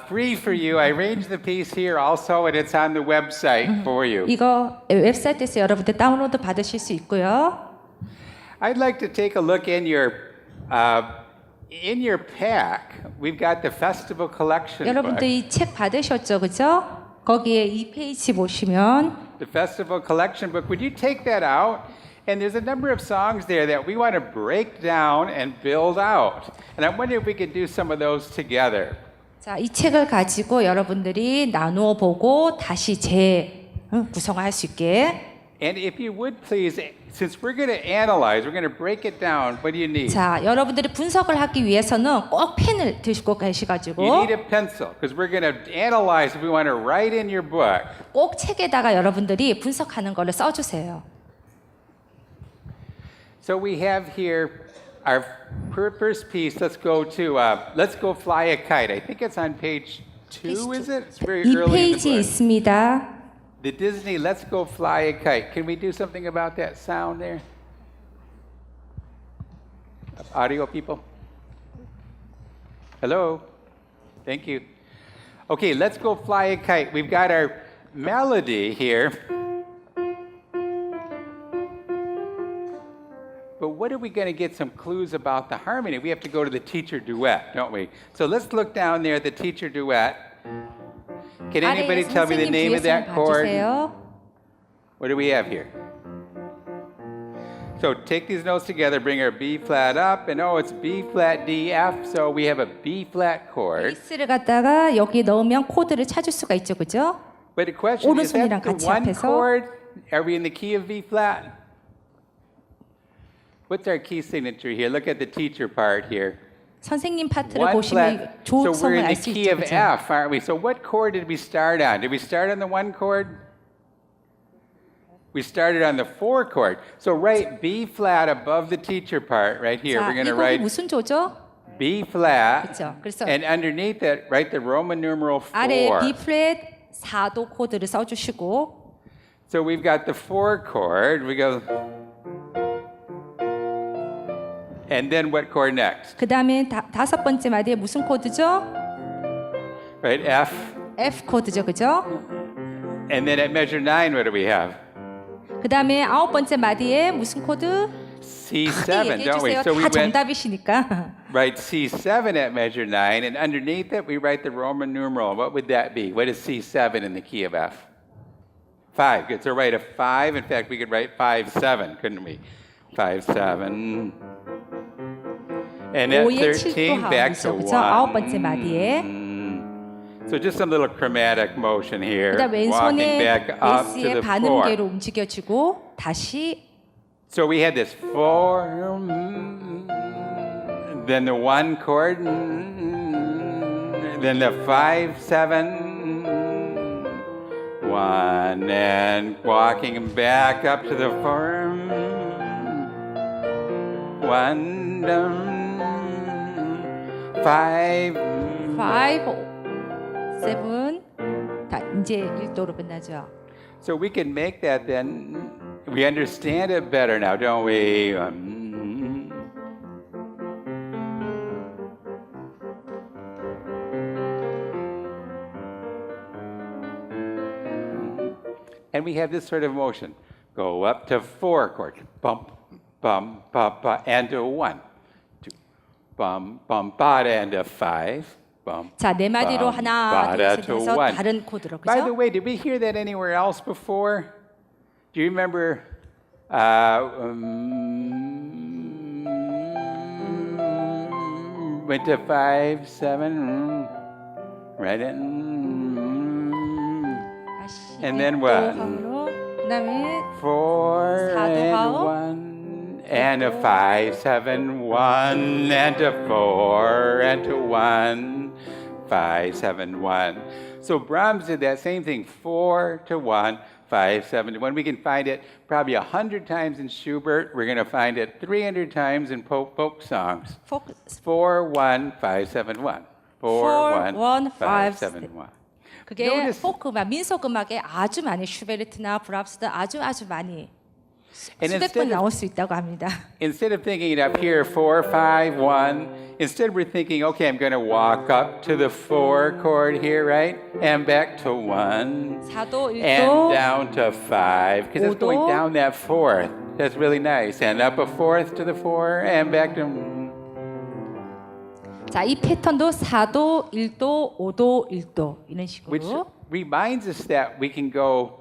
free for you. I arranged the piece here also, and it's on the website for you. 이거 웹사이트에서 여러분들 다운로드 받으실 수 있고요. I'd like to take a look in your pack. We've got the festival collection 여러분들 book. 이 책 받으셨죠, 그죠? 거기에 이 페이지 보시면 The festival collection book. Would you take that out? And there's a number of songs there that we want to break down and build out. And I'm wondering if we could do some of those together. 자, 이 책을 가지고 여러분들이 나누어 보고 다시 구성할 수 있게. And if you would please, since we're going to analyze, we're going to break it down. What do you need? 자, 여러분들이 분석을 하기 위해서는 꼭 펜을 드시고 계시가지고 You need a pencil because we're going to analyze if we want to write in your book. 꼭 책에다가 여러분들이 분석하는 거를 써주세요. So we have here our first piece. Let's go fly a kite. I think it's on page 2, is it? It's very 이 early in the 페이지에 book. 있습니다. The Disney Let's Go Fly a Kite. Can we do something about that sound there? Audio people? Hello? Thank you. Okay, let's go fly a kite. We've got our melody here. But what are we going to get some clues about the harmony? We have to go to the teacher duet, don't we? So let's look down there at the teacher duet. Can anybody tell me the name of that chord? 봐주세요. What do we have here? So take these notes together, bring our B flat up, and it's B flat D F, so we have a B flat chord. 베이스를 갖다가 여기 넣으면 코드를 찾을 수가 있죠, 그죠? But the question is, that 오른손이랑 the 같이 one 합해서. chord? Are we in the key of B flat? What's our key signature here? Look at the teacher part here. 선생님 파트를 One 보시면 flat. So we're 조성을 in the 알 수 key 있죠, of 그죠? F, aren't we? So what chord did we start on? Did we start on the 1 chord? We started on the 4 chord. So write B flat above the teacher part right here. 자, We're going to 이 곡이 write 무슨 조죠? B flat, 그렇죠. 그래서 and underneath it, write the Roman numeral 4. 아래에 B 플랫 4도 코드를 써주시고 So we've got the 4 chord. We go, and then what chord next? 그 다음에 다섯 번째 마디에 무슨 코드죠? Right, F. F 코드죠, 그죠? And then at measure 9, what do we have? 그 다음에 아홉 번째 마디에 무슨 코드? C7, 얘기해 don't we? 주세요. So we 다 went 정답이시니까. right C7 at measure 9, and underneath it we write the Roman numeral. What would that be? What is C7 in the key of F? 5. Good. So write a 5. In fact, we could write 5, 7, couldn't we? 5, 7. And at 5에 13, 7도 back to 하우죠. 1. 그죠? 9번째 마디에. So just some little chromatic motion here. 그다음 Walking 왼손에 back up to 베이스의 the 4. 반음계로 움직여주고 다시 So we had this 4, then the 1 chord, then the 5, 7, 1, and walking back up to the 4, 1, 5, 5, 7. 다 이제 1도로 끝나죠. So we can make that then. We understand it better now, don't we? And we have this sort of motion. Go up to 4 chord. Bump, bump, bump, bump, and to 1. 2, bump, bump, bada, and a 5. Bump, 자, 네 마디로 bump, 하나, bada, 둘, 셋 to 해서 1. 다른 코드로. By the 그죠? way, did we hear that anywhere else before? Do you remember? Went to 5, 7, right in. 다시 And then 1도 what? 하우로. 그다음에 4 4도 and 하우. 1 and a 5, 7, 1 and a 4 and a 1, 5, 7, 1. So Brahms did that same thing, 4 to 1, 5, 7 to 1. We can find it probably 100 times in Schubert. We're going to find it 300 times in folk songs. 4, 1, 5, 7, 1. 4, 1, 5, 7, 1. 그게 Notice- 포크 음악, 민속 음악에 아주 많이 슈베르트나 브람스도 아주 많이 And 수백 instead 번 of- 나올 수 있다고 합니다. Instead of thinking it up here, 4, 5, 1, instead we're thinking, okay, I'm going to walk up to the 4 chord here, right? And back to 1. 4도, And 1도, down to 5, because it's going 5도. down that 4th. That's really nice. And up a 4th to the 4, and back to... 자, 이 패턴도 4도, 1도, 5도, 1도 이런 Which 식으로. reminds us that we can go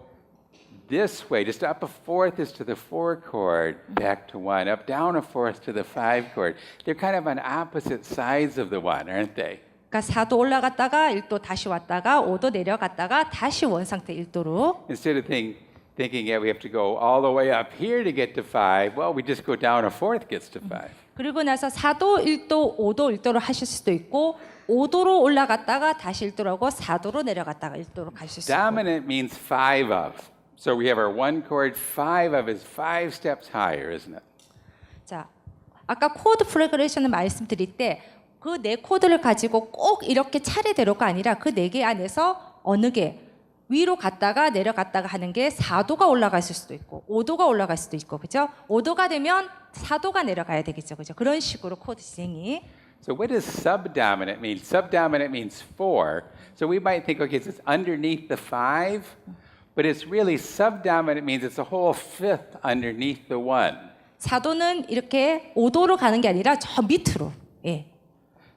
this way. Just up a 4th is to the 4 chord, back to 1. Up, down a 4th to the 5 chord. They're kind of on opposite sides of the 1, aren't they? 그러니까 4도 올라갔다가 1도 다시 왔다가 5도 내려갔다가 다시 원상태 1도로. Instead of thinking, yeah, we have to go all the way up here to get to 5, well, we just go down a 4th gets to 5. 그리고 나서 4도, 1도, 5도, 1도로 하실 수도 있고 5도로 올라갔다가 다시 1도로 하고 4도로 내려갔다가 1도로 가실 수 있고. Dominant means 5 of. So we have our 1 chord, 5 of is 5 steps higher, isn't it? 자, 아까 코드 프로그레이션을 말씀드릴 때 그 네 코드를 가지고 꼭 이렇게 차례대로가 아니라 그 네 개 안에서 어느 게 위로 갔다가 내려갔다가 하는 게 4도가 올라갔을 수도 있고 5도가 올라갈 수도 있고 그죠? 5도가 되면 4도가 내려가야 되겠죠. 그죠? 그런 식으로 코드 진행이. So what does subdominant mean? Subdominant means 4. So we might think, okay, it's underneath the 5, but it's really subdominant means it's a whole 5th underneath the 1. 4도는 이렇게 5도로 가는 게 아니라 저 밑으로. 예.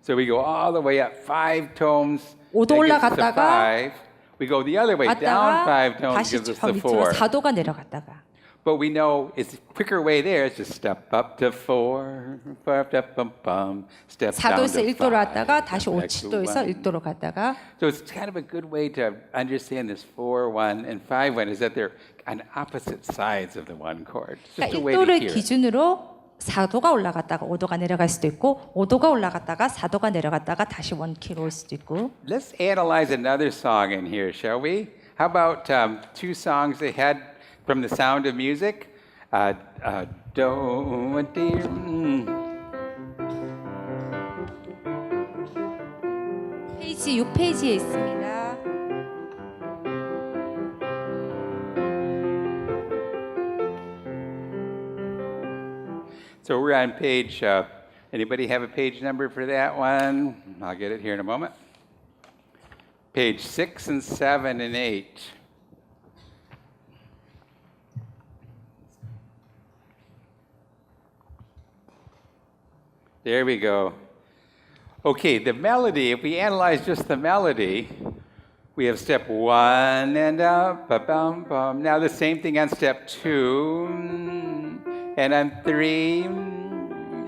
So we go all the way up 5 tones. 5도 that gets us to 올라갔다가 5. We go the other way down 5 왔다가 tones 다시 gives us 저 the 밑으로 4. 4도가 내려갔다가. But we know it's a quicker way there is to step up to 4, step bum bum, step down 4도에서 to 1도로 5. 왔다가 다시 back to 5도에서 1. 1도로 갔다가. So it's kind of a good way to understand this 4, 1, and 5, 1 is that they're on opposite sides of the 1 chord. It's just 그러니까 a way to 1도를 hear it. 기준으로 4도가 올라갔다가 5도가 내려갈 수도 있고 5도가 올라갔다가 4도가 내려갔다가 다시 원키로 올 수도 있고. Let's analyze another song in here, shall we? How about 2 songs they had from The Sound of Music? Don't dear. 페이지 6페이지에 있습니다. So we're on page, anybody have a page number for that one? I'll get it here in a moment. Page 6 and 7 and 8. There we go. Okay, the melody, if we analyze just the melody, We have step 1 and up, ba-bum, bum. Now the same thing on step 2, and on 3,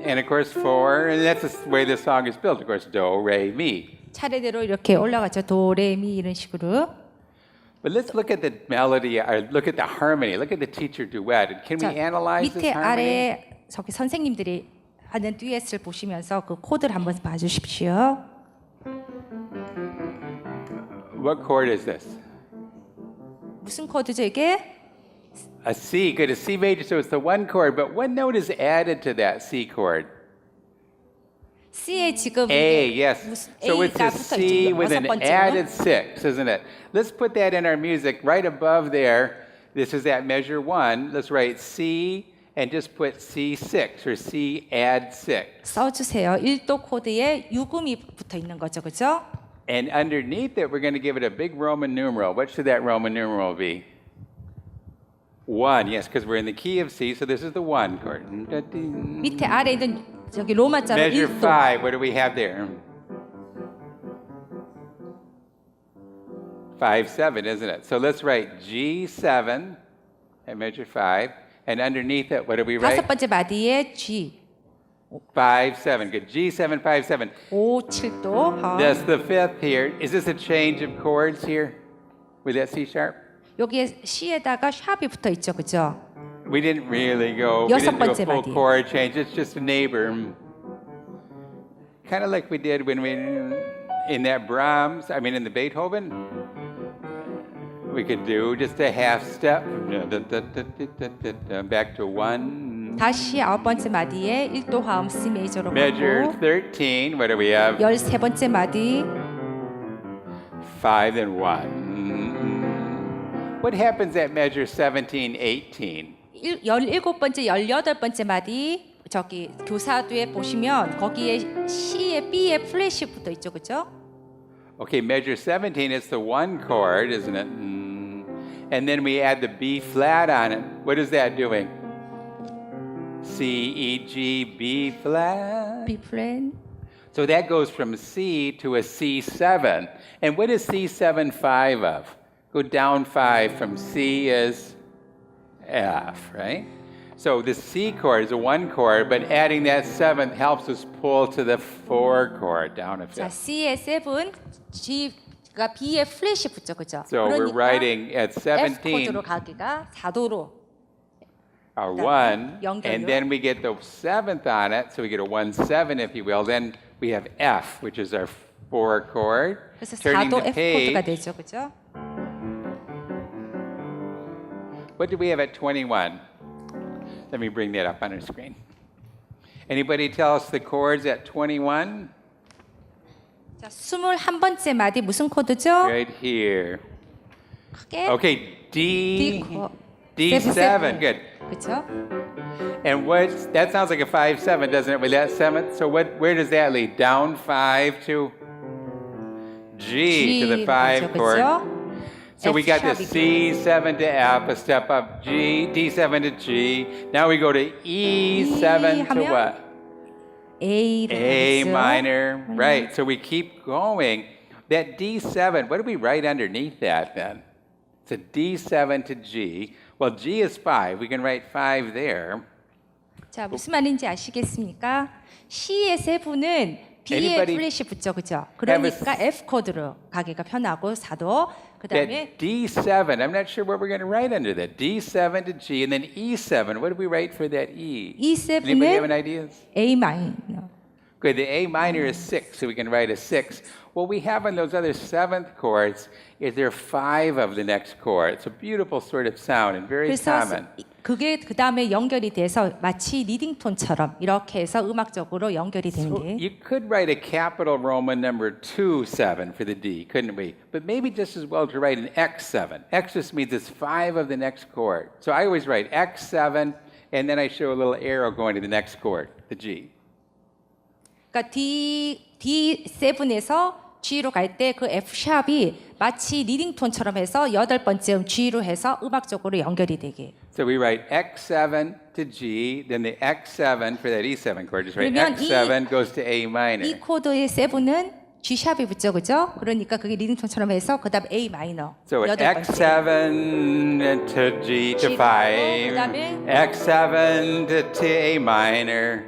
and of course 4, and that's the way the song is built. Of course, do, re, mi. 차례대로 이렇게 올라가죠. 도, 레, 미 이런 식으로. But let's look at the melody, or look at the harmony. Look at the teacher duet. And can 자, we analyze this 밑에 harmony? 아래 저기 선생님들이 하는 듀엣을 보시면서 그 코드를 한번 봐주십시오. What chord is this? 무슨 코드죠 이게? A C. Good. A C major. So it's the one chord. But what note is added to that C chord? C에 지금 A. 이게 Yes. 무슨 So it's A가 a 붙어 C 있죠. with an added 6, isn't it? Let's put that in our music right above there. This is at measure 1. Let's write C and just put C6 or C add 6. 써주세요. 1도 코드에 유금이 붙어 있는 거죠, 그죠? And underneath it, we're going to give it a big Roman numeral. What should that Roman numeral be? 1, yes, because we're in the key of C, so this is the 1 chord. 밑에 아래 있는 저기 로마자로 Measure 1도. 5, what do we have there? 5, 7, isn't it? So let's write G7 at measure 5, and underneath it, what do we write? 다섯 번째 마디에 G. 5, 7, good. G7, 5, 7. 5, 7도. That's the 5th here. Is this a change of chords here with that C sharp? 여기에 C에다가 샵이 붙어 있죠, 그죠? We didn't really go, we 여섯 didn't do a 번째 full 마디. chord change. It's just a neighbor. Kind of like we did when we, in that Brahms, I mean in the Beethoven, we could do just a half step, back to 1. 다시 9번째 마디에 1도 화음 C 메이저로 Measure 가고 13, what do we have? 13번째 마디 5 and 1. What happens at measure 17, 18? 17번째, 18번째 마디 저기 교사도에 보시면 거기에 C에 B에 플랫이 붙어 있죠, 그죠? Okay, measure 17 is the 1 chord, isn't it? And then we add the B flat on it. What is that doing? C, E, G, B flat. B 플랫. So that goes from C to a C7. And what is C7 5 of? Go down 5 from C is F, right? So the C chord is a 1 chord, but adding that 7th helps us pull to the 4 chord down a 자, 5th. C에 7, G가 B에 플랫이 붙죠, 그죠? So we're writing at F 17 코드로 가기가 4도로. our 1, 연결요. and then we get the 7th on it, so we get a 1, 7, if you will. Then we have F, which is our 4 chord. 그래서 Turning 4도 the F 코드가 page, 되죠, 그죠? what do we have at 21? Let me bring that up on our screen. Anybody tell us the chords at 21? 자, 21번째 마디 무슨 코드죠? Right here. 크게 Okay, D, D, D7, good. 그렇죠? And that sounds like a 5-7, doesn't it? With that 7th, so where does that lead? Down 5 to G to the 5 chord. 그렇죠? So we got the F C7 to F, a step up G, D7 to G. Now we go to E7 to 하면 what? A로 A 가겠죠? minor, right. So we keep going. That D7, what do we write underneath that then? It's a D7 to G. Well, G is 5. We can write 5 there. 자, 무슨 말인지 아시겠습니까? C의 세부는 B의 Anybody 플랫이 붙죠, 그죠? 그러니까 F 코드로 가기가 편하고 4도. 그 다음에 That D7, I'm not sure what we're going to write under that. D7 to G, and then E7. What do we write for that E? Anybody have an E7는 idea? A 마이너. Good, the A minor is 6, so we can write a 6. What we have on those other 7th chords is there are 5 of the next chord. It's a beautiful sort of sound and very 그래서 common. 그게 그 다음에 연결이 돼서 마치 리딩톤처럼 이렇게 해서 음악적으로 연결이 되는 So 게. you could write a capital Roman number 2-7 for the D, couldn't we? But maybe just as well to write an X7. X just means it's 5 of the next chord. So I always write X7, and then I show a little arrow going to the next chord, the G. 그러니까 D7에서 G로 갈 때 그 F 샵이 마치 리딩톤처럼 해서 8번째 G로 해서 음악적으로 연결이 되게. So we write X7 to G, then the X7 for that E7 chord. Just write 그러면 X7 goes to A minor. 이 코드의 7은 G샵이 붙죠, 그죠? 그러니까 그게 리듬톤처럼 해서 그다음 A 마이너. So it's 여덟 번째. X7 to G to G 5, 그다음에 X7 to A minor,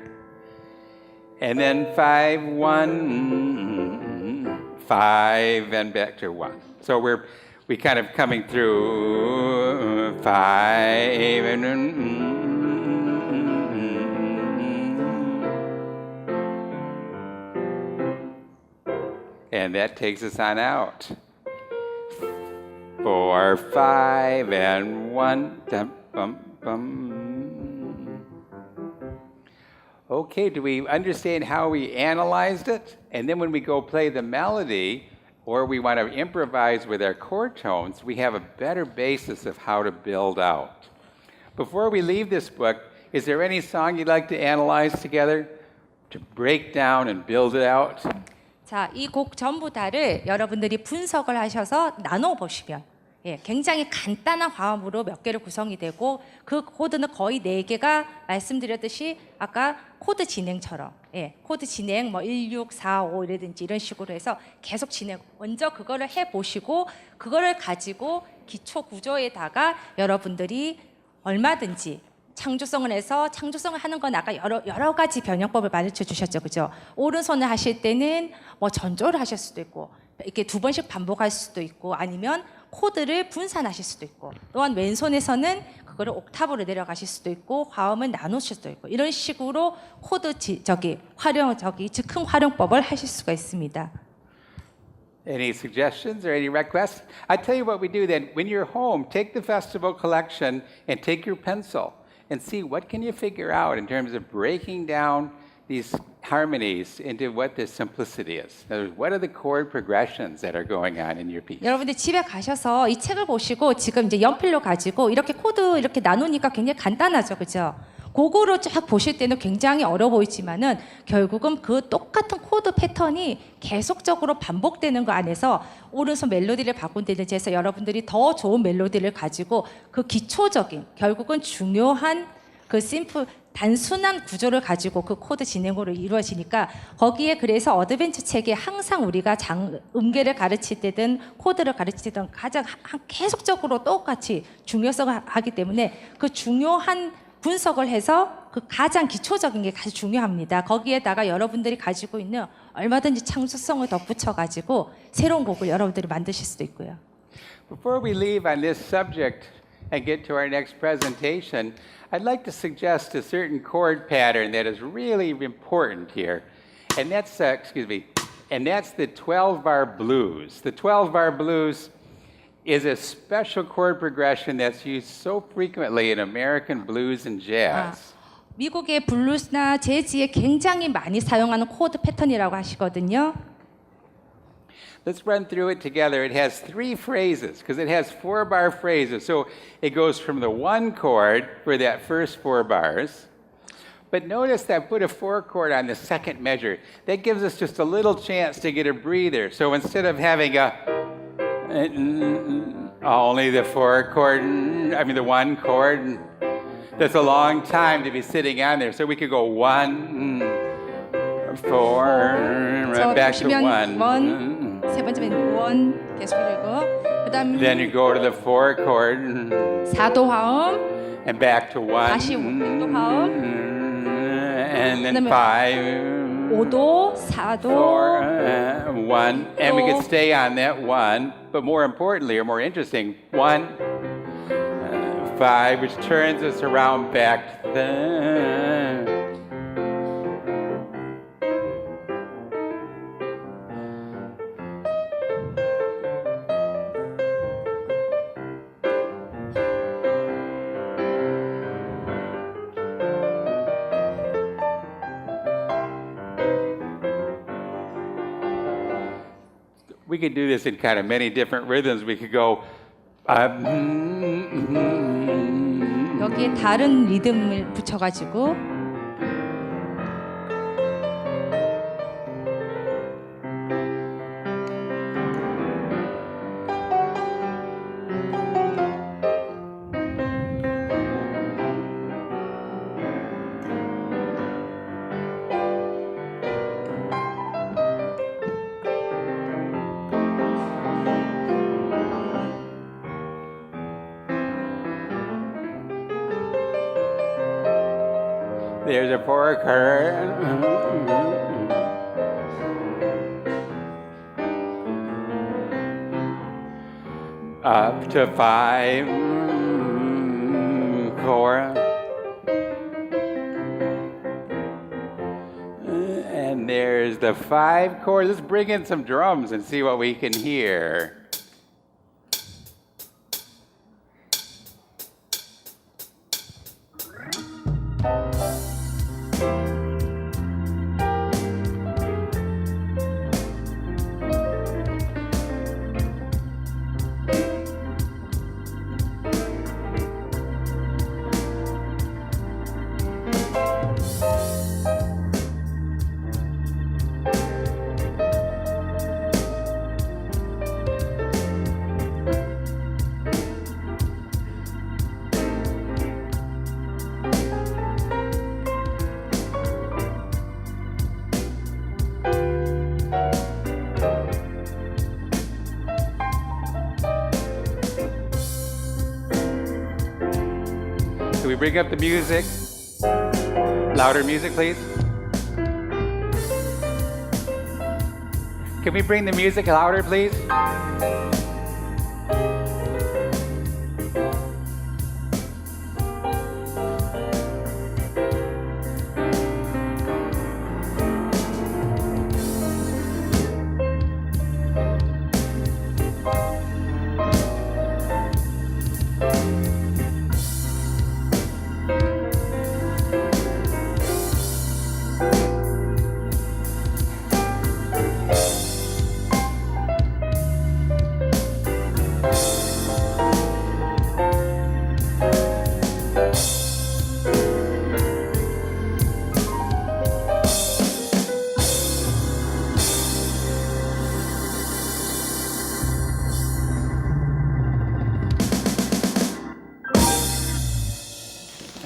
and then 5, 1, 5, and back to 1. So we kind of coming through 5 and that takes us on out. 4, 5, and 1. Dum, bum, bum. Okay, do we understand how we analyzed it? And then when we go play the melody, or we want to improvise with our chord tones, we have a better basis of how to build out. Before we leave this book, is there any song you'd like to analyze together? To break down and build it out? 자, 이 곡 전부 다를 여러분들이 분석을 하셔서 나눠 보시면 굉장히 간단한 화음으로 몇 개를 구성이 되고 그 코드는 거의 4개가 말씀드렸듯이 아까 코드 진행처럼 코드 진행 뭐 1, 6, 4, 5 이라든지 이런 식으로 해서 계속 진행 먼저 그거를 해보시고 그거를 가지고 기초 구조에다가 여러분들이 얼마든지 창조성을 해서 창조성을 하는 건 아까 여러 가지 변형법을 가르쳐 주셨죠, 그죠? 오른손을 하실 때는 뭐 전조를 하실 수도 있고 이렇게 2번씩 반복할 수도 있고 아니면 코드를 분산하실 수도 있고 또한 왼손에서는 그거를 옥타브로 내려가실 수도 있고 화음을 나누실 수도 있고 이런 식으로 코드 즉흥 활용법을 하실 수가 있습니다. Any suggestions or any requests? I tell you what we do then. When you're home, take the festival collection and take your pencil and see what can you figure out in terms of breaking down these harmonies into what the simplicity is. In other words, what are the chord progressions that are going on in your piece? 여러분들 집에 가셔서 이 책을 보시고 지금 이제 연필로 가지고 이렇게 코드 이렇게 나누니까 굉장히 간단하죠, 그죠? 그거로 쫙 보실 때는 굉장히 어려워 보이지만은 결국은 그 똑같은 코드 패턴이 계속적으로 반복되는 거 안에서 오른손 멜로디를 바꾼다든지 해서 여러분들이 더 좋은 멜로디를 가지고 그 기초적인 결국은 중요한 그 단순한 구조를 가지고 그 코드 진행으로 이루어지니까 거기에 그래서 어드벤처 책에 항상 우리가 음계를 가르칠 때든 코드를 가르칠 때든 가장 계속적으로 똑같이 중요성을 하기 때문에 그 중요한 분석을 해서 그 가장 기초적인 게 가장 중요합니다. 거기에다가 여러분들이 가지고 있는 얼마든지 창조성을 덧붙여가지고 새로운 곡을 여러분들이 만드실 수도 있고요. Before we leave on this subject and get to our next presentation, I'd like to suggest a certain chord pattern that is really important here. And that's, and that's the 12-bar blues. The 12-bar blues is a special chord progression that's used so frequently in American blues and jazz. 미국의 블루스나 재즈에 굉장히 많이 사용하는 코드 패턴이라고 하시거든요. Let's run through it together. It has 3 phrases because it has 4-bar phrases. So it goes from the 1 chord for that first 4 bars. But notice that I put a 4 chord on the second measure. That gives us just a little chance to get a breather. So instead of having only the 4 chord, the 1 chord, that's a long time to be sitting on there. So we could go 1, 4, back to 1. 세 번째는 원 계속 읽고 그다음에 Then you go to the 4 chord 4도 화음 and back to 1. 다시 5도 화음 And then 5, 5도 4도 1, and we could stay on that 1, but more importantly or more interesting, 1, 5, which turns us around back to the we could do this in kind of many different rhythms. We could go 여기에 다른 리듬을 붙여가지고 There's a porker. Up to 5 chords. And there's the 5 chords. Let's bring in some drums and see what we can hear. Can we bring up the music? Louder music, please. Can we bring the music louder, please?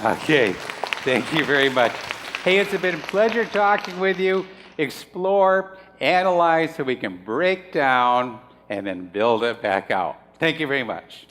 Okay, thank you very much. Hey, it's been a pleasure talking with you. Explore, analyze so we can break down and then build it back out. Thank you very much.